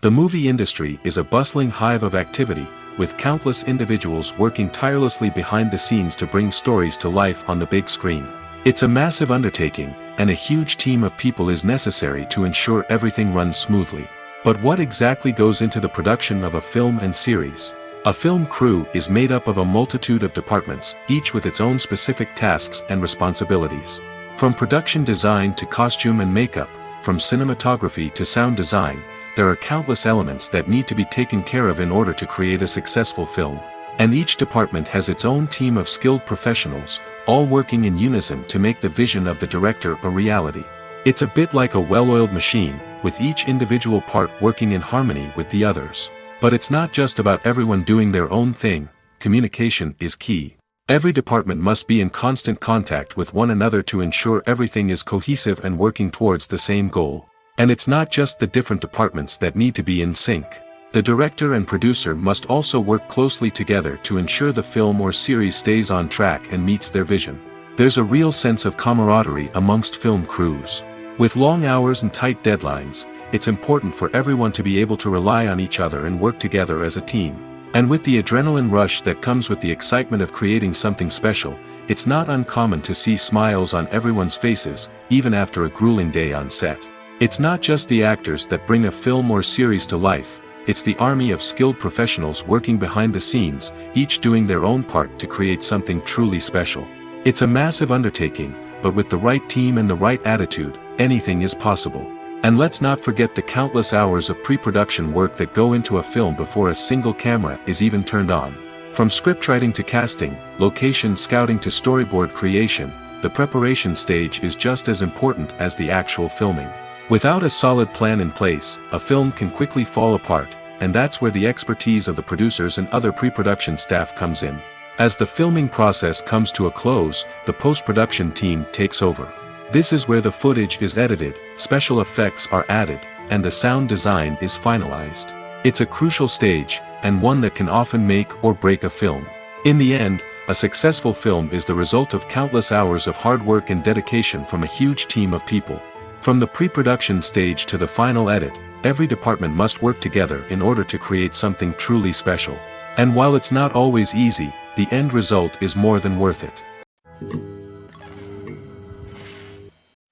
Speaker 1: The movie industry is a bustling hive of activity, with countless individuals working tirelessly behind the scenes to bring stories to life on the big screen. It's a massive undertaking, and a huge team of people is necessary to ensure everything runs smoothly. But what exactly goes into the production of a film and series? A film crew is made up of a multitude of departments, each with its own specific tasks and responsibilities. From production design to costume and makeup, from cinematography to sound design, there are countless elements that need to be taken care of in order to create a successful film. And each department has its own team of skilled professionals, all working in unison to make the vision of the director a reality. It's a bit like a well-oiled machine, with each individual part working in harmony with the others. But it's not just about everyone doing their own thing. Communication is key. Every department must be in constant contact with one another to ensure everything is cohesive and working towards the same goal. And it's not just the different departments that need to be in sync. The director and producer must also work closely together to ensure the film or series stays on track and meets their vision. There's a real sense of camaraderie amongst film crews. With long hours and tight deadlines, it's important for everyone to be able to rely on each other and work together as a team. And with the adrenaline rush that comes with the excitement of creating something special, it's not uncommon to see smiles on everyone's faces, even after a grueling day on set. It's not just the actors that bring a film or series to life, it's the army of skilled professionals working behind the scenes, each doing their own part to create something truly special. It's a massive undertaking, but with the right team and the right attitude, anything is possible. And let's not forget the countless hours of pre-production work that go into a film before a single camera is even turned on. From scriptwriting to casting, location scouting to storyboard creation, the preparation stage is just as important as the actual filming. Without a solid plan in place, a film can quickly fall apart, and that's where the expertise of the producers and other pre-production staff comes in. As the filming process comes to a close, the post-production team takes over. This is where the footage is edited, special effects are added, and the sound design is finalized. It's a crucial stage, and one that can often make or break a film. In the end, a successful film is the result of countless hours of hard work and dedication from a huge team of people. From the pre-production stage to the final edit, every department must work together in order to create something truly special. And while it's not always easy, the end result is more than worth it.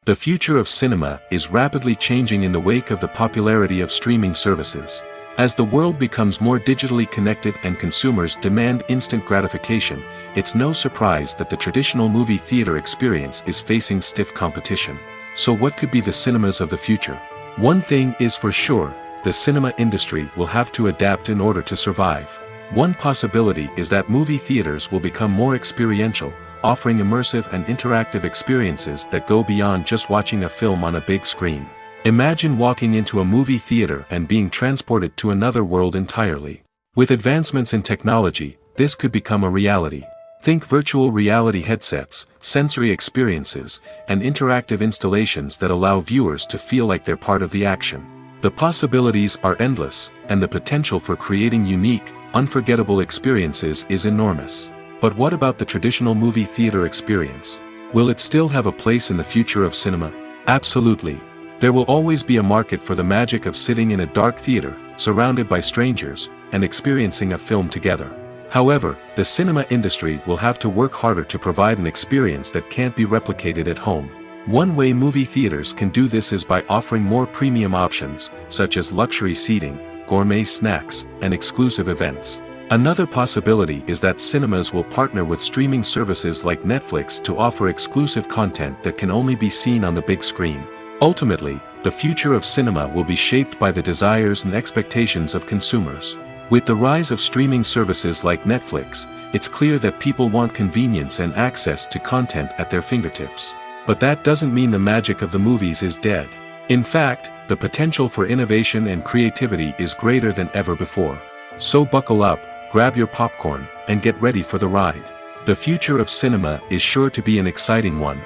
Speaker 1: The future of cinema is rapidly changing in the wake of the popularity of streaming services. As the world becomes more digitally connected and consumers demand instant gratification, it's no surprise that the traditional movie theater experience is facing stiff competition. So what could be the cinemas of the future? One thing is for sure, the cinema industry will have to adapt in order to survive. One possibility is that movie theaters will become more experiential, offering immersive and interactive experiences that go beyond just watching a film on a big screen. Imagine walking into a movie theater and being transported to another world entirely. With advancements in technology, this could become a reality. Think virtual reality headsets, sensory experiences, and interactive installations that allow viewers to feel like they're part of the action. The possibilities are endless, and the potential for creating unique, unforgettable experiences is enormous. But what about the traditional movie theater experience? Will it still have a place in the future of cinema? Absolutely. There will always be a market for the magic of sitting in a dark theater, surrounded by strangers, and experiencing a film together. However, the cinema industry will have to work harder to provide an experience that can't be replicated at home. One way movie theaters can do this is by offering more premium options, such as luxury seating, gourmet snacks, and exclusive events. Another possibility is that cinemas will partner with streaming services like Netflix to offer exclusive content that can only be seen on the big screen. Ultimately, the future of cinema will be shaped by the desires and expectations of consumers. With the rise of streaming services like Netflix, it's clear that people want convenience and access to content at their fingertips. But that doesn't mean the magic of the movies is dead. In fact, the potential for innovation and creativity is greater than ever before. So buckle up, grab your popcorn, and get ready for the ride. The future of cinema is sure to be an exciting one.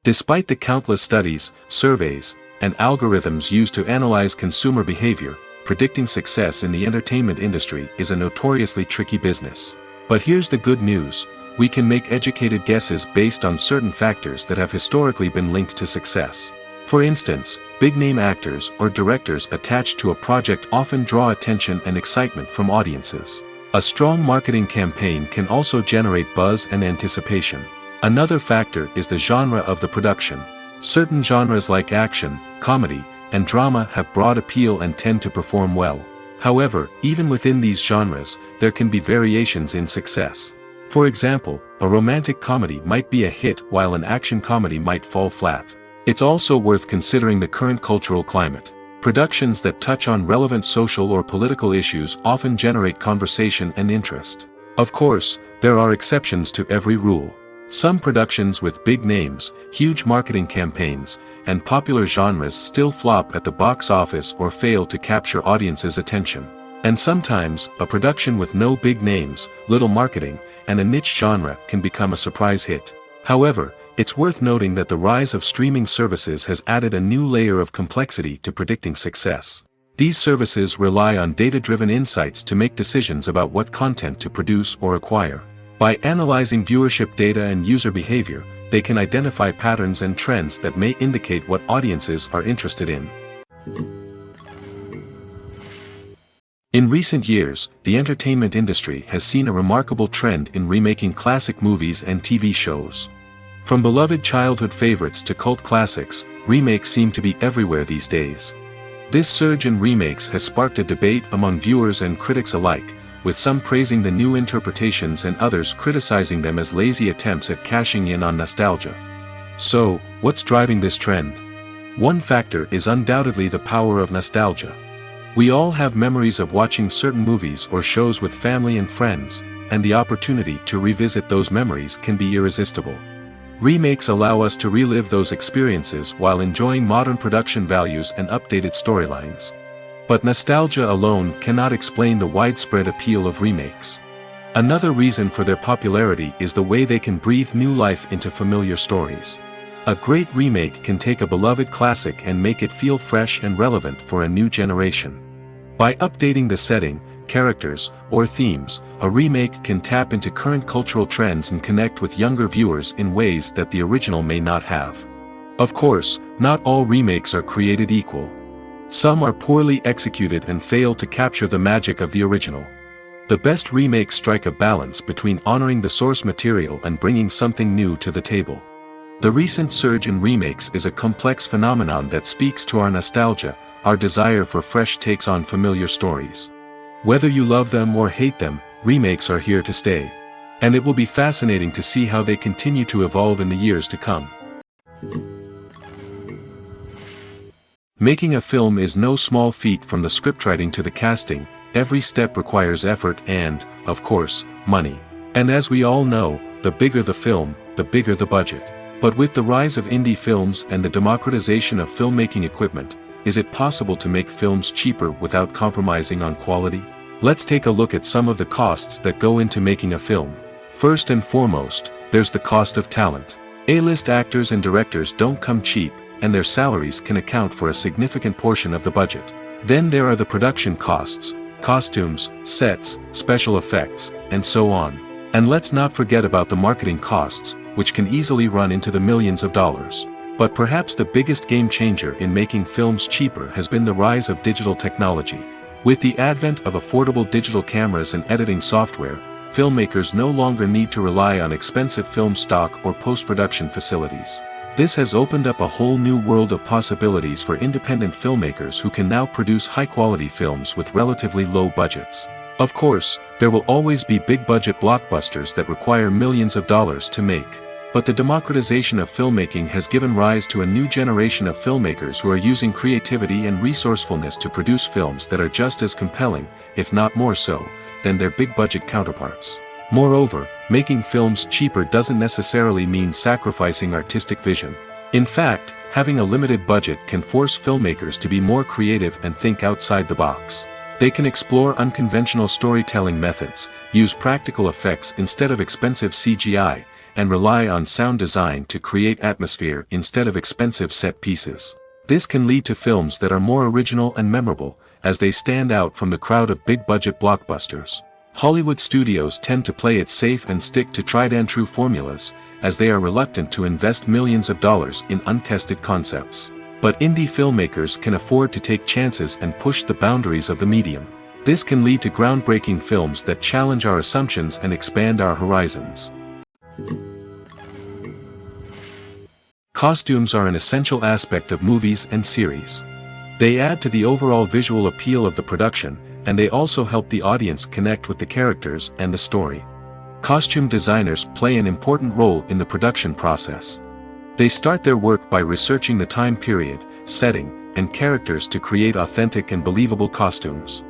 Speaker 1: Despite the countless studies, surveys, and algorithms used to analyze consumer behavior, predicting success in the entertainment industry is a notoriously tricky business. But here's the good news: we can make educated guesses based on certain factors that have historically been linked to success. For instance, big-name actors or directors attached to a project often draw attention and excitement from audiences. A strong marketing campaign can also generate buzz and anticipation. Another factor is the genre of the production. Certain genres like action, comedy, and drama have broad appeal and tend to perform well. However, even within these genres, there can be variations in success. For example, a romantic comedy might be a hit while an action comedy might fall flat. It's also worth considering the current cultural climate. Productions that touch on relevant social or political issues often generate conversation and interest. Of course, there are exceptions to every rule. Some productions with big names, huge marketing campaigns, and popular genres still flop at the box office or fail to capture audiences' attention. And sometimes, a production with no big names, little marketing, and a niche genre can become a surprise hit. However, it's worth noting that the rise of streaming services has added a new layer of complexity to predicting success. These services rely on data-driven insights to make decisions about what content to produce or acquire. By analyzing viewership data and user behavior, they can identify patterns and trends that may indicate what audiences are interested in. In recent years, the entertainment industry has seen a remarkable trend in remaking classic movies and TV shows. From beloved childhood favorites to cult classics, remakes seem to be everywhere these days. This surge in remakes has sparked a debate among viewers and critics alike, with some praising the new interpretations and others criticizing them as lazy attempts at cashing in on nostalgia. So, what's driving this trend? One factor is undoubtedly the power of nostalgia. We all have memories of watching certain movies or shows with family and friends, and the opportunity to revisit those memories can be irresistible. Remakes allow us to relive those experiences while enjoying modern production values and updated storylines. But nostalgia alone cannot explain the widespread appeal of remakes. Another reason for their popularity is the way they can breathe new life into familiar stories. A great remake can take a beloved classic and make it feel fresh and relevant for a new generation. By updating the setting, characters, or themes, a remake can tap into current cultural trends and connect with younger viewers in ways that the original may not have. Of course, not all remakes are created equal. Some are poorly executed and fail to capture the magic of the original. The best remakes strike a balance between honoring the source material and bringing something new to the table. The recent surge in remakes is a complex phenomenon that speaks to our nostalgia, our desire for fresh takes on familiar stories. Whether you love them or hate them, remakes are here to stay. And it will be fascinating to see how they continue to evolve in the years to come. Making a film is no small feat. From the scriptwriting to the casting, every step requires effort and, of course, money. And as we all know, the bigger the film, the bigger the budget. But with the rise of indie films and the democratization of filmmaking equipment, is it possible to make films cheaper without compromising on quality? Let's take a look at some of the costs that go into making a film. First and foremost, there's the cost of talent. A-list actors and directors don't come cheap, and their salaries can account for a significant portion of the budget. Then there are the production costs, costumes, sets, special effects, and so on. And let's not forget about the marketing costs, which can easily run into the millions of dollars. But perhaps the biggest game changer in making films cheaper has been the rise of digital technology. With the advent of affordable digital cameras and editing software, filmmakers no longer need to rely on expensive film stock or post-production facilities. This has opened up a whole new world of possibilities for independent filmmakers who can now produce high-quality films with relatively low budgets. Of course, there will always be big-budget blockbusters that require millions of dollars to make. But the democratization of filmmaking has given rise to a new generation of filmmakers who are using creativity and resourcefulness to produce films that are just as compelling, if not more so, than their big-budget counterparts. Moreover, making films cheaper doesn't necessarily mean sacrificing artistic vision. In fact, having a limited budget can force filmmakers to be more creative and think outside the box. They can explore unconventional storytelling methods, use practical effects instead of expensive CGI, and rely on sound design to create atmosphere instead of expensive set pieces. This can lead to films that are more original and memorable, as they stand out from the crowd of big-budget blockbusters. Hollywood studios tend to play it safe and stick to tried-and-true formulas, as they are reluctant to invest millions of dollars in untested concepts. But indie filmmakers can afford to take chances and push the boundaries of the medium. This can lead to groundbreaking films that challenge our assumptions and expand our horizons. Costumes are an essential aspect of movies and series. They add to the overall visual appeal of the production, and they also help the audience connect with the characters and the story. Costume designers play an important role in the production process. They start their work by researching the time period, setting, and characters to create authentic and believable costumes.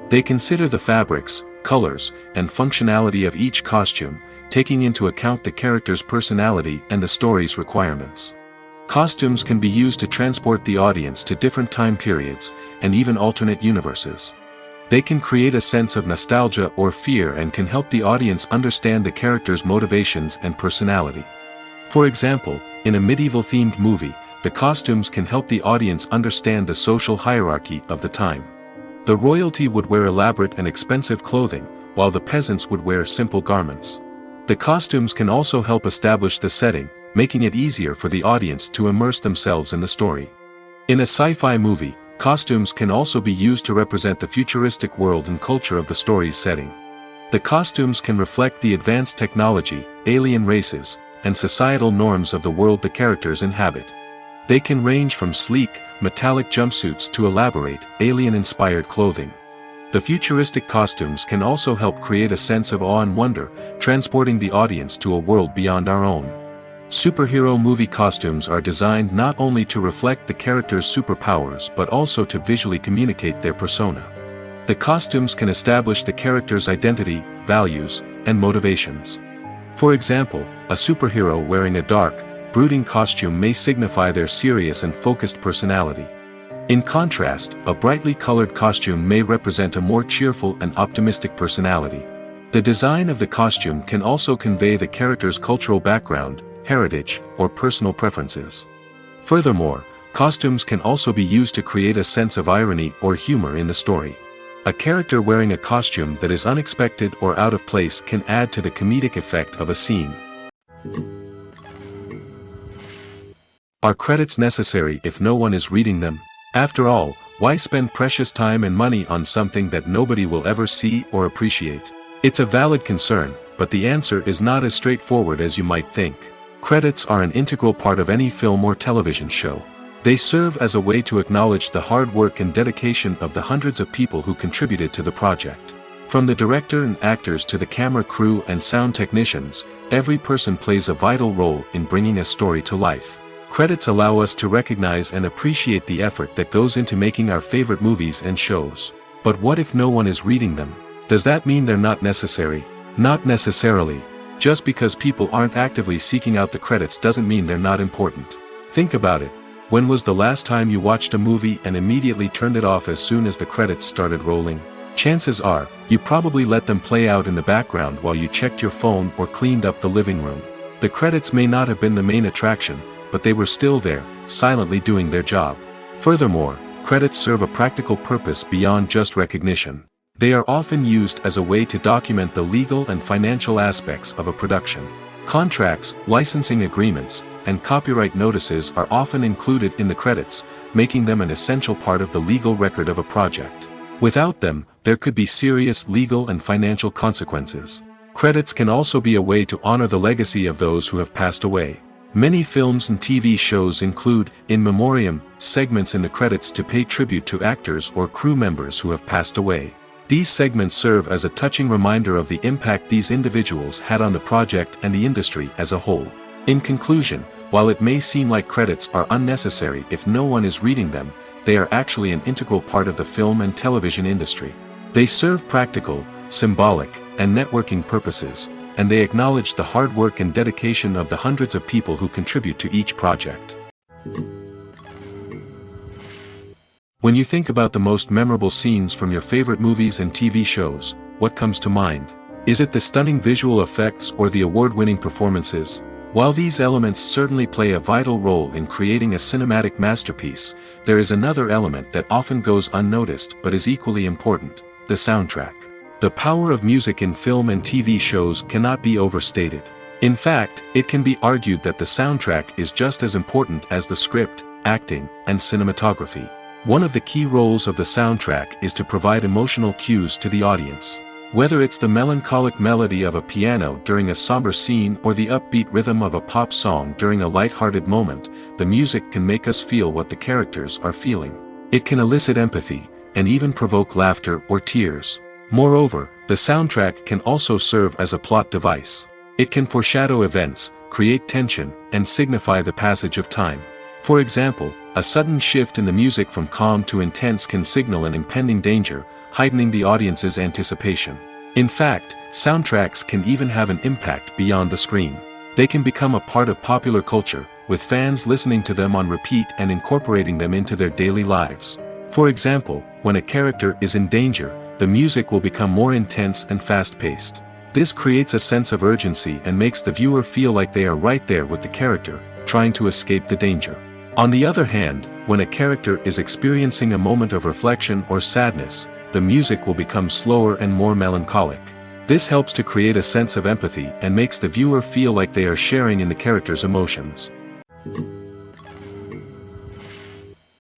Speaker 1: They consider the fabrics, colors, and functionality of each costume, taking into account the character's personality and the story's requirements. Costumes can be used to transport the audience to different time periods, and even alternate universes. They can create a sense of nostalgia or fear and can help the audience understand the character's motivations and personality. For example, in a medieval-themed movie, the costumes can help the audience understand the social hierarchy of the time. The royalty would wear elaborate and expensive clothing, while the peasants would wear simple garments. The costumes can also help establish the setting, making it easier for the audience to immerse themselves in the story. In a sci-fi movie, costumes can also be used to represent the futuristic world and culture of the story's setting. The costumes can reflect the advanced technology, alien races, and societal norms of the world the characters inhabit. They can range from sleek, metallic jumpsuits to elaborate, alien-inspired clothing. The futuristic costumes can also help create a sense of awe and wonder, transporting the audience to a world beyond our own. Superhero movie costumes are designed not only to reflect the character's superpowers but also to visually communicate their persona. The costumes can establish the character's identity, values, and motivations. For example, a superhero wearing a dark, brooding costume may signify their serious and focused personality. In contrast, a brightly colored costume may represent a more cheerful and optimistic personality. The design of the costume can also convey the character's cultural background, heritage, or personal preferences. Furthermore, costumes can also be used to create a sense of irony or humor in the story. A character wearing a costume that is unexpected or out of place can add to the comedic effect of a scene. Are credits necessary if no one is reading them? After all, why spend precious time and money on something that nobody will ever see or appreciate? It's a valid concern, but the answer is not as straightforward as you might think. Credits are an integral part of any film or television show. They serve as a way to acknowledge the hard work and dedication of the hundreds of people who contributed to the project. From the director and actors to the camera crew and sound technicians, every person plays a vital role in bringing a story to life. Credits allow us to recognize and appreciate the effort that goes into making our favorite movies and shows. But what if no one is reading them? Does that mean they're not necessary? Not necessarily. Just because people aren't actively seeking out the credits doesn't mean they're not important. Think about it. When was the last time you watched a movie and immediately turned it off as soon as the credits started rolling? Chances are, you probably let them play out in the background while you checked your phone or cleaned up the living room. The credits may not have been the main attraction, but they were still there, silently doing their job. Furthermore, credits serve a practical purpose beyond just recognition. They are often used as a way to document the legal and financial aspects of a production. Contracts, licensing agreements, and copyright notices are often included in the credits, making them an essential part of the legal record of a project. Without them, there could be serious legal and financial consequences. Credits can also be a way to honor the legacy of those who have passed away. Many films and TV shows include, in memoriam, segments in the credits to pay tribute to actors or crew members who have passed away. These segments serve as a touching reminder of the impact these individuals had on the project and the industry as a whole. In conclusion, while it may seem like credits are unnecessary if no one is reading them, they are actually an integral part of the film and television industry. They serve practical, symbolic, and networking purposes, and they acknowledge the hard work and dedication of the hundreds of people who contribute to each project. When you think about the most memorable scenes from your favorite movies and TV shows, what comes to mind? Is it the stunning visual effects or the award-winning performances? While these elements certainly play a vital role in creating a cinematic masterpiece, there is another element that often goes unnoticed but is equally important: the soundtrack. The power of music in film and TV shows cannot be overstated. In fact, it can be argued that the soundtrack is just as important as the script, acting, and cinematography. One of the key roles of the soundtrack is to provide emotional cues to the audience. Whether it's the melancholic melody of a piano during a somber scene or the upbeat rhythm of a pop song during a light-hearted moment, the music can make us feel what the characters are feeling. It can elicit empathy, and even provoke laughter or tears. Moreover, the soundtrack can also serve as a plot device. It can foreshadow events, create tension, and signify the passage of time. For example, a sudden shift in the music from calm to intense can signal an impending danger, heightening the audience's anticipation. In fact, soundtracks can even have an impact beyond the screen. They can become a part of popular culture, with fans listening to them on repeat and incorporating them into their daily lives. For example, when a character is in danger, the music will become more intense and fast-paced. This creates a sense of urgency and makes the viewer feel like they are right there with the character, trying to escape the danger. On the other hand, when a character is experiencing a moment of reflection or sadness, the music will become slower and more melancholic. This helps to create a sense of empathy and makes the viewer feel like they are sharing in the character's emotions.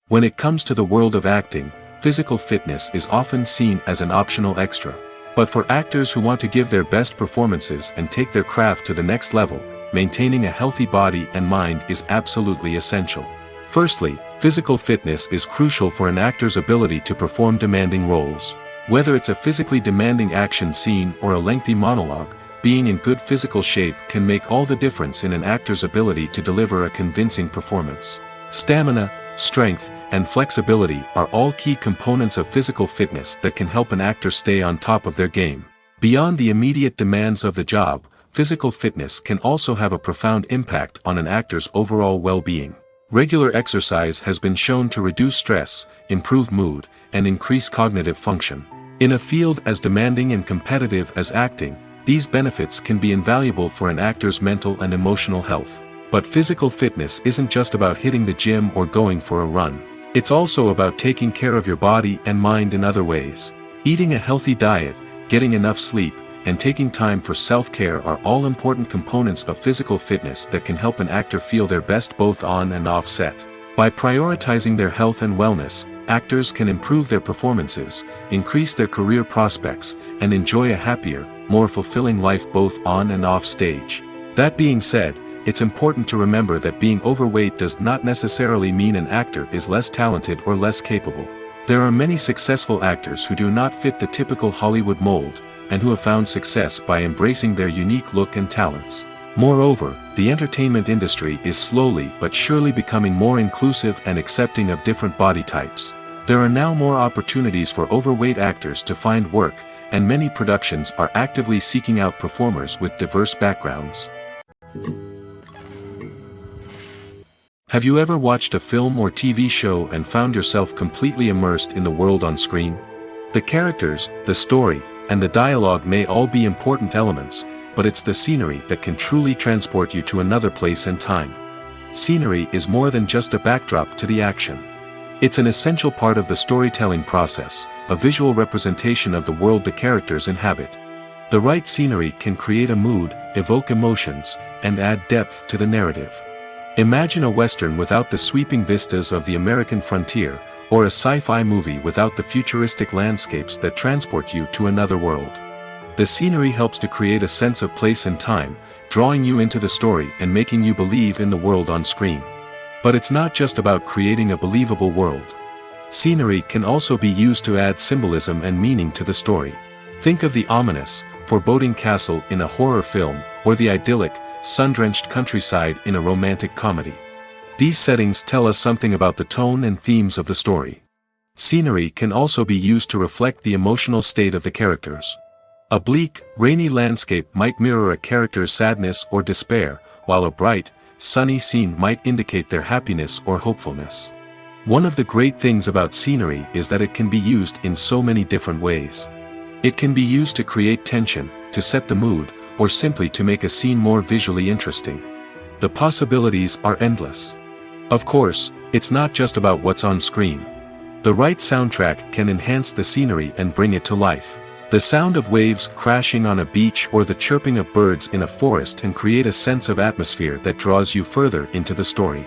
Speaker 1: When it comes to the world of acting, physical fitness is often seen as an optional extra. But for actors who want to give their best performances and take their craft to the next level, maintaining a healthy body and mind is absolutely essential. Firstly, physical fitness is crucial for an actor's ability to perform demanding roles. Whether it's a physically demanding action scene or a lengthy monologue, being in good physical shape can make all the difference in an actor's ability to deliver a convincing performance. Stamina, strength, and flexibility are all key components of physical fitness that can help an actor stay on top of their game. Beyond the immediate demands of the job, physical fitness can also have a profound impact on an actor's overall well-being. Regular exercise has been shown to reduce stress, improve mood, and increase cognitive function. In a field as demanding and competitive as acting, these benefits can be invaluable for an actor's mental and emotional health. But physical fitness isn't just about hitting the gym or going for a run. It's also about taking care of your body and mind in other ways. Eating a healthy diet, getting enough sleep, and taking time for self-care are all important components of physical fitness that can help an actor feel their best both on and off set. By prioritizing their health and wellness, actors can improve their performances, increase their career prospects, and enjoy a happier, more fulfilling life both on and off stage. That being said, it's important to remember that being overweight does not necessarily mean an actor is less talented or less capable. There are many successful actors who do not fit the typical Hollywood mold, and who have found success by embracing their unique look and talents. Moreover, the entertainment industry is slowly but surely becoming more inclusive and accepting of different body types. There are now more opportunities for overweight actors to find work, and many productions are actively seeking out performers with diverse backgrounds. Have you ever watched a film or TV show and found yourself completely immersed in the world on screen? The characters, the story, and the dialogue may all be important elements, but it's the scenery that can truly transport you to another place and time. Scenery is more than just a backdrop to the action. It's an essential part of the storytelling process, a visual representation of the world the characters inhabit. The right scenery can create a mood, evoke emotions, and add depth to the narrative. Imagine a Western without the sweeping vistas of the American frontier, or a sci-fi movie without the futuristic landscapes that transport you to another world. The scenery helps to create a sense of place and time, drawing you into the story and making you believe in the world on screen. But it's not just about creating a believable world. Scenery can also be used to add symbolism and meaning to the story. Think of the ominous, foreboding castle in a horror film, or the idyllic, sun-drenched countryside in a romantic comedy. These settings tell us something about the tone and themes of the story. Scenery can also be used to reflect the emotional state of the characters. A bleak, rainy landscape might mirror a character's sadness or despair, while a bright, sunny scene might indicate their happiness or hopefulness. One of the great things about scenery is that it can be used in so many different ways. It can be used to create tension, to set the mood, or simply to make a scene more visually interesting. The possibilities are endless. Of course, it's not just about what's on screen. The right soundtrack can enhance the scenery and bring it to life. The sound of waves crashing on a beach or the chirping of birds in a forest can create a sense of atmosphere that draws you further into the story.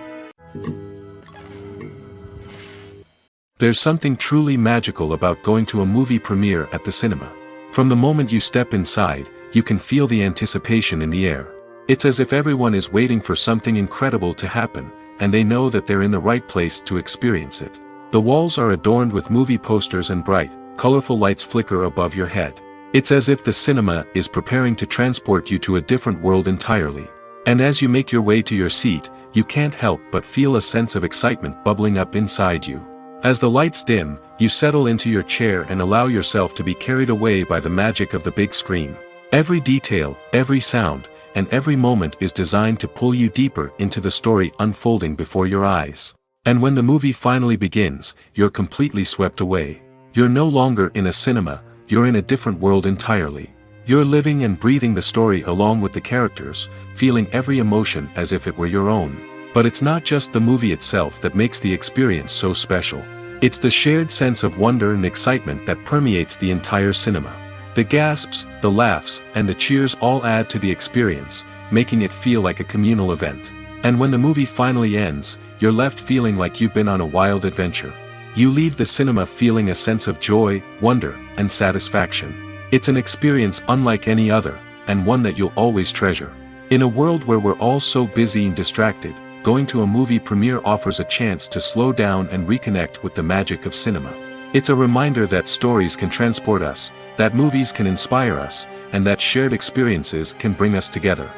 Speaker 1: There's something truly magical about going to a movie premiere at the cinema. From the moment you step inside, you can feel the anticipation in the air. It's as if everyone is waiting for something incredible to happen, and they know that they're in the right place to experience it. The walls are adorned with movie posters and bright, colorful lights flicker above your head. It's as if the cinema is preparing to transport you to a different world entirely. And as you make your way to your seat, you can't help but feel a sense of excitement bubbling up inside you. As the lights dim, you settle into your chair and allow yourself to be carried away by the magic of the big screen. Every detail, every sound, and every moment is designed to pull you deeper into the story unfolding before your eyes. And when the movie finally begins, you're completely swept away. You're no longer in a cinema, you're in a different world entirely. You're living and breathing the story along with the characters, feeling every emotion as if it were your own. But it's not just the movie itself that makes the experience so special. It's the shared sense of wonder and excitement that permeates the entire cinema. The gasps, the laughs, and the cheers all add to the experience, making it feel like a communal event. And when the movie finally ends, you're left feeling like you've been on a wild adventure. You leave the cinema feeling a sense of joy, wonder, and satisfaction. It's an experience unlike any other, and one that you'll always treasure. In a world where we're all so busy and distracted, going to a movie premiere offers a chance to slow down and reconnect with the magic of cinema. It's a reminder that stories can transport us, that movies can inspire us, and that shared experiences can bring us together.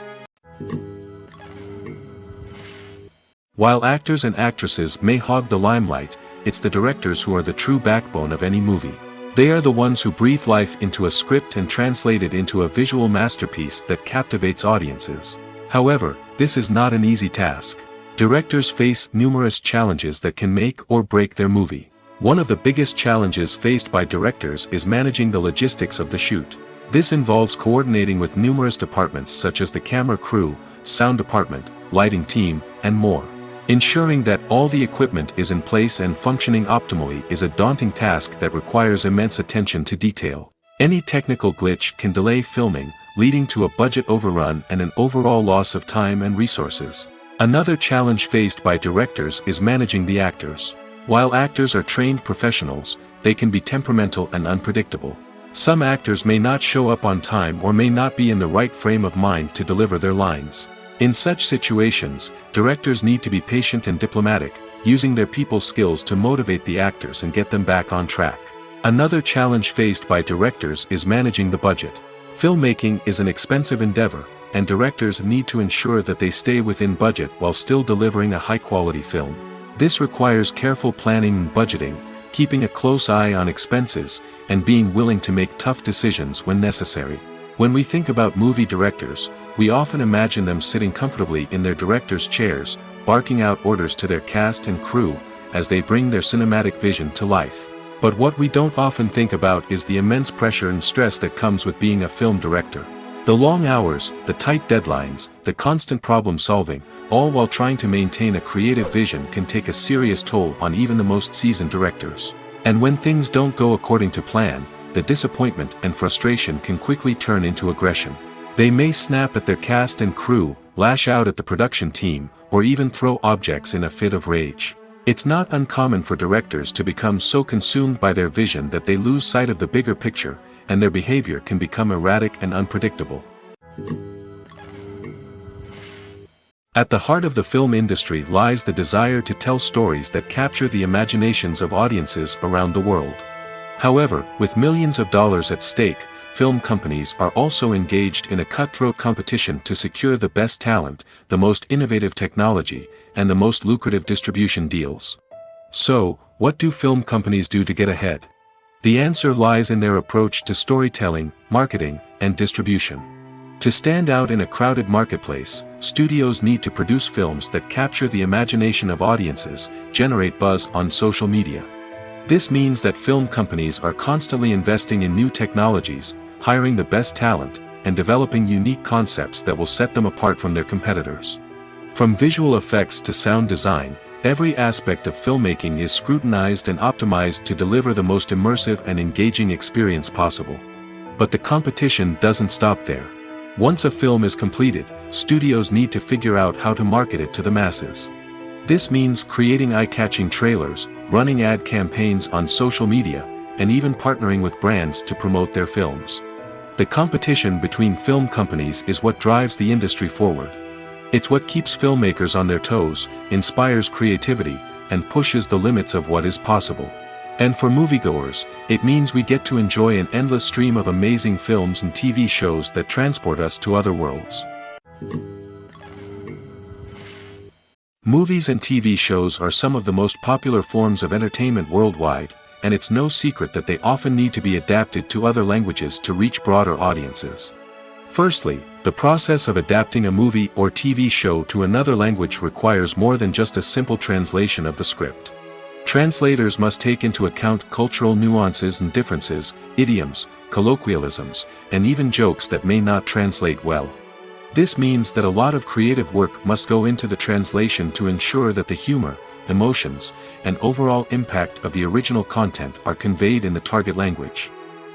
Speaker 1: While actors and actresses may hog the limelight, it's the directors who are the true backbone of any movie. They are the ones who breathe life into a script and translate it into a visual masterpiece that captivates audiences. However, this is not an easy task. Directors face numerous challenges that can make or break their movie. One of the biggest challenges faced by directors is managing the logistics of the shoot. This involves coordinating with numerous departments such as the camera crew, sound department, lighting team, and more. Ensuring that all the equipment is in place and functioning optimally is a daunting task that requires immense attention to detail. Any technical glitch can delay filming, leading to a budget overrun and an overall loss of time and resources. Another challenge faced by directors is managing the actors. While actors are trained professionals, they can be temperamental and unpredictable. Some actors may not show up on time or may not be in the right frame of mind to deliver their lines. In such situations, directors need to be patient and diplomatic, using their people skills to motivate the actors and get them back on track. Another challenge faced by directors is managing the budget. Filmmaking is an expensive endeavor, and directors need to ensure that they stay within budget while still delivering a high-quality film. This requires careful planning and budgeting, keeping a close eye on expenses, and being willing to make tough decisions when necessary. When we think about movie directors, we often imagine them sitting comfortably in their director's chairs, barking out orders to their cast and crew, as they bring their cinematic vision to life. But what we don't often think about is the immense pressure and stress that comes with being a film director. The long hours, the tight deadlines, the constant problem solving, all while trying to maintain a creative vision can take a serious toll on even the most seasoned directors. And when things don't go according to plan, the disappointment and frustration can quickly turn into aggression. They may snap at their cast and crew, lash out at the production team, or even throw objects in a fit of rage. It's not uncommon for directors to become so consumed by their vision that they lose sight of the bigger picture, and their behavior can become erratic and unpredictable. At the heart of the film industry lies the desire to tell stories that capture the imaginations of audiences around the world. However, with millions of dollars at stake, film companies are also engaged in a cutthroat competition to secure the best talent, the most innovative technology, and the most lucrative distribution deals. So, what do film companies do to get ahead? The answer lies in their approach to storytelling, marketing, and distribution. To stand out in a crowded marketplace, studios need to produce films that capture the imagination of audiences, generate buzz on social media. This means that film companies are constantly investing in new technologies, hiring the best talent, and developing unique concepts that will set them apart from their competitors. From visual effects to sound design, every aspect of filmmaking is scrutinized and optimized to deliver the most immersive and engaging experience possible. But the competition doesn't stop there. Once a film is completed, studios need to figure out how to market it to the masses. This means creating eye-catching trailers, running ad campaigns on social media, and even partnering with brands to promote their films. The competition between film companies is what drives the industry forward. It's what keeps filmmakers on their toes, inspires creativity, and pushes the limits of what is possible. And for moviegoers, it means we get to enjoy an endless stream of amazing films and TV shows that transport us to other worlds. Movies and TV shows are some of the most popular forms of entertainment worldwide, and it's no secret that they often need to be adapted to other languages to reach broader audiences. Firstly, the process of adapting a movie or TV show to another language requires more than just a simple translation of the script. Translators must take into account cultural nuances and differences, idioms, colloquialisms, and even jokes that may not translate well. This means that a lot of creative work must go into the translation to ensure that the humor, emotions, and overall impact of the original content are conveyed in the target language.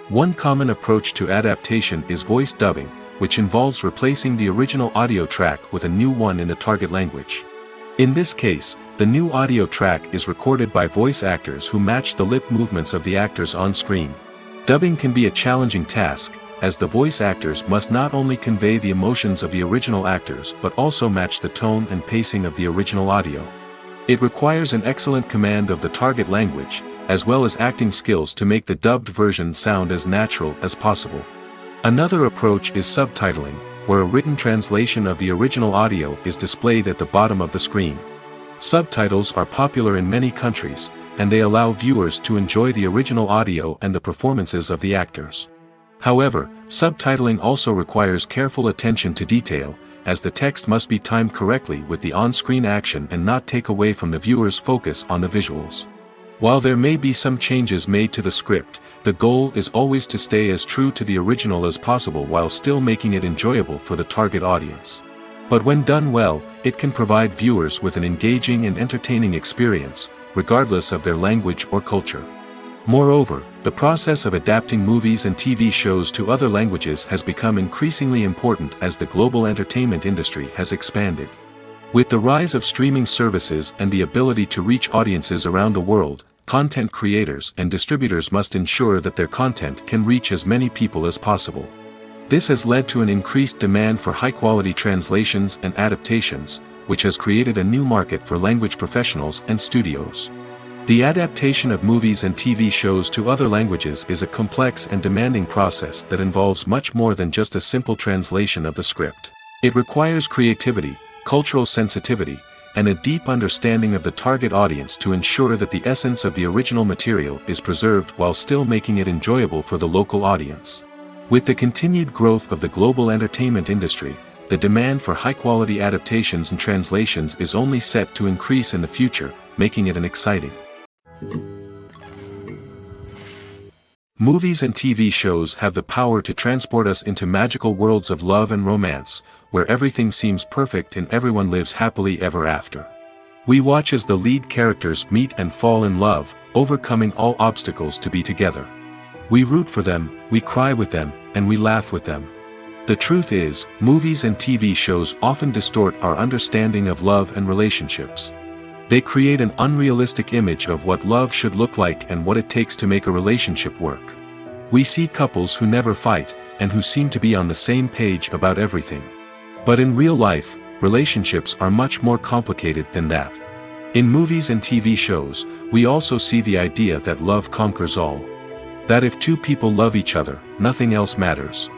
Speaker 1: One common approach to adaptation is voice dubbing, which involves replacing the original audio track with a new one in the target language. In this case, the new audio track is recorded by voice actors who match the lip movements of the actors on screen. Dubbing can be a challenging task, as the voice actors must not only convey the emotions of the original actors but also match the tone and pacing of the original audio. It requires an excellent command of the target language, as well as acting skills to make the dubbed version sound as natural as possible. Another approach is subtitling, where a written translation of the original audio is displayed at the bottom of the screen. Subtitles are popular in many countries, and they allow viewers to enjoy the original audio and the performances of the actors. However, subtitling also requires careful attention to detail, as the text must be timed correctly with the on-screen action and not take away from the viewer's focus on the visuals. While there may be some changes made to the script, the goal is always to stay as true to the original as possible while still making it enjoyable for the target audience. But when done well, it can provide viewers with an engaging and entertaining experience, regardless of their language or culture. Moreover, the process of adapting movies and TV shows to other languages has become increasingly important as the global entertainment industry has expanded. With the rise of streaming services and the ability to reach audiences around the world, content creators and distributors must ensure that their content can reach as many people as possible. This has led to an increased demand for high-quality translations and adaptations, which has created a new market for language professionals and studios. The adaptation of movies and TV shows to other languages is a complex and demanding process that involves much more than just a simple translation of the script. It requires creativity, cultural sensitivity, and a deep understanding of the target audience to ensure that the essence of the original material is preserved while still making it enjoyable for the local audience. With the continued growth of the global entertainment industry, the demand for high-quality adaptations and translations is only set to increase in the future, making it an exciting. Movies and TV shows have the power to transport us into magical worlds of love and romance, where everything seems perfect and everyone lives happily ever after. We watch as the lead characters meet and fall in love, overcoming all obstacles to be together. We root for them, we cry with them, and we laugh with them. The truth is, movies and TV shows often distort our understanding of love and relationships. They create an unrealistic image of what love should look like and what it takes to make a relationship work. We see couples who never fight, and who seem to be on the same page about everything. But in real life, relationships are much more complicated than that. In movies and TV shows, we also see the idea that love conquers all. That if two people love each other, nothing else matters.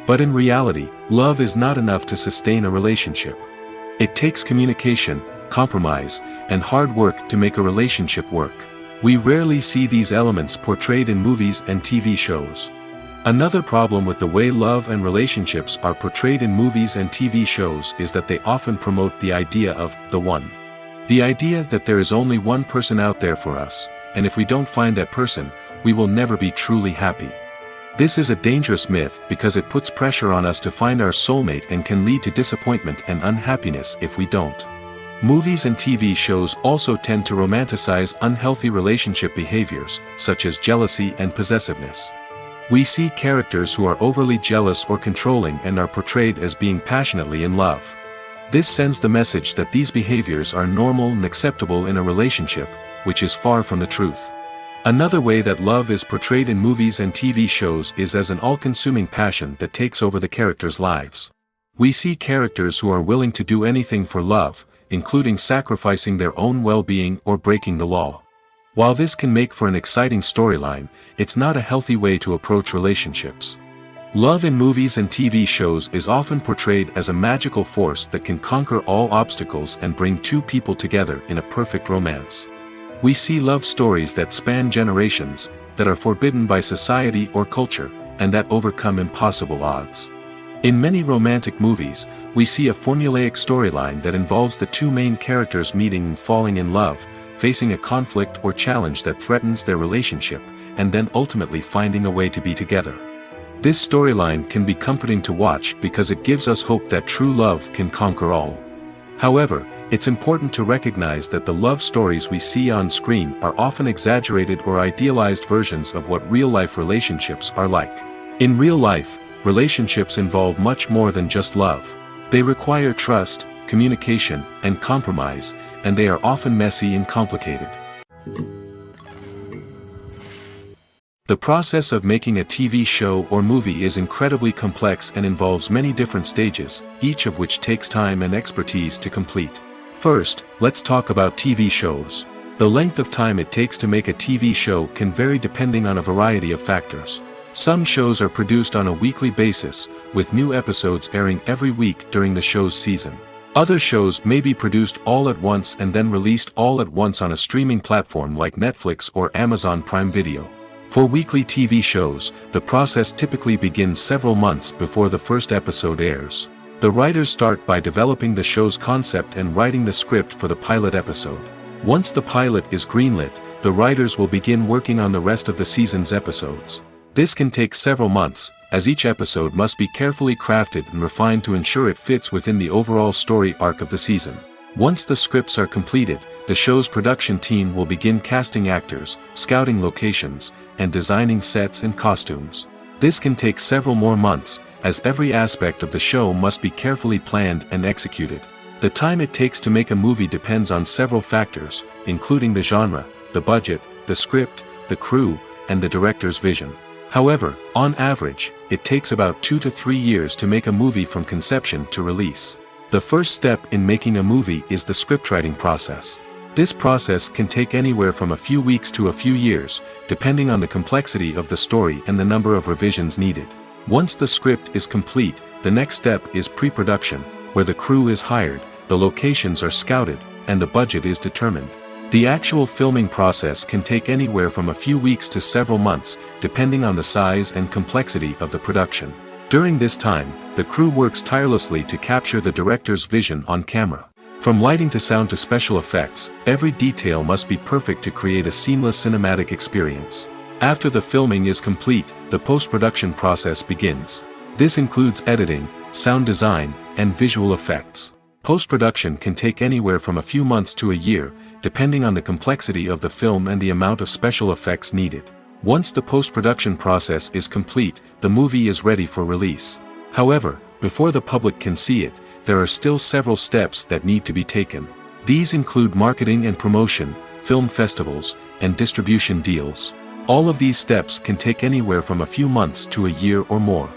Speaker 1: But in reality, love is not enough to sustain a relationship. It takes communication, compromise, and hard work to make a relationship work. We rarely see these elements portrayed in movies and TV shows. Another problem with the way love and relationships are portrayed in movies and TV shows is that they often promote the idea of the one. The idea that there is only one person out there for us, and if we don't find that person, we will never be truly happy. This is a dangerous myth because it puts pressure on us to find our soulmate and can lead to disappointment and unhappiness if we don't. Movies and TV shows also tend to romanticize unhealthy relationship behaviors, such as jealousy and possessiveness. We see characters who are overly jealous or controlling and are portrayed as being passionately in love. This sends the message that these behaviors are normal and acceptable in a relationship, which is far from the truth. Another way that love is portrayed in movies and TV shows is as an all-consuming passion that takes over the characters' lives. We see characters who are willing to do anything for love, including sacrificing their own well-being or breaking the law. While this can make for an exciting storyline, it's not a healthy way to approach relationships. Love in movies and TV shows is often portrayed as a magical force that can conquer all obstacles and bring two people together in a perfect romance. We see love stories that span generations, that are forbidden by society or culture, and that overcome impossible odds. In many romantic movies, we see a formulaic storyline that involves the two main characters meeting and falling in love, facing a conflict or challenge that threatens their relationship, and then ultimately finding a way to be together. This storyline can be comforting to watch because it gives us hope that true love can conquer all. However, it's important to recognize that the love stories we see on screen are often exaggerated or idealized versions of what real-life relationships are like. In real life, relationships involve much more than just love. They require trust, communication, and compromise, and they are often messy and complicated. The process of making a TV show or movie is incredibly complex and involves many different stages, each of which takes time and expertise to complete. First, let's talk about TV shows. The length of time it takes to make a TV show can vary depending on a variety of factors. Some shows are produced on a weekly basis, with new episodes airing every week during the show's season. Other shows may be produced all at once and then released all at once on a streaming platform like Netflix or Amazon Prime Video. For weekly TV shows, the process typically begins several months before the first episode airs. The writers start by developing the show's concept and writing the script for the pilot episode. Once the pilot is greenlit, the writers will begin working on the rest of the season's episodes. This can take several months, as each episode must be carefully crafted and refined to ensure it fits within the overall story arc of the season. Once the scripts are completed, the show's production team will begin casting actors, scouting locations, and designing sets and costumes. This can take several more months, as every aspect of the show must be carefully planned and executed. The time it takes to make a movie depends on several factors, including the genre, the budget, the script, the crew, and the director's vision. However, on average, it takes about 2 to 3 years to make a movie from conception to release. The first step in making a movie is the scriptwriting process. This process can take anywhere from a few weeks to a few years, depending on the complexity of the story and the number of revisions needed. Once the script is complete, the next step is pre-production, where the crew is hired, the locations are scouted, and the budget is determined. The actual filming process can take anywhere from a few weeks to several months, depending on the size and complexity of the production. During this time, the crew works tirelessly to capture the director's vision on camera. From lighting to sound to special effects, every detail must be perfect to create a seamless cinematic experience. After the filming is complete, the post-production process begins. This includes editing, sound design, and visual effects. Post-production can take anywhere from a few months to a year, depending on the complexity of the film and the amount of special effects needed. Once the post-production process is complete, the movie is ready for release. However, before the public can see it, there are still several steps that need to be taken. These include marketing and promotion, film festivals, and distribution deals. All of these steps can take anywhere from a few months to a year or more.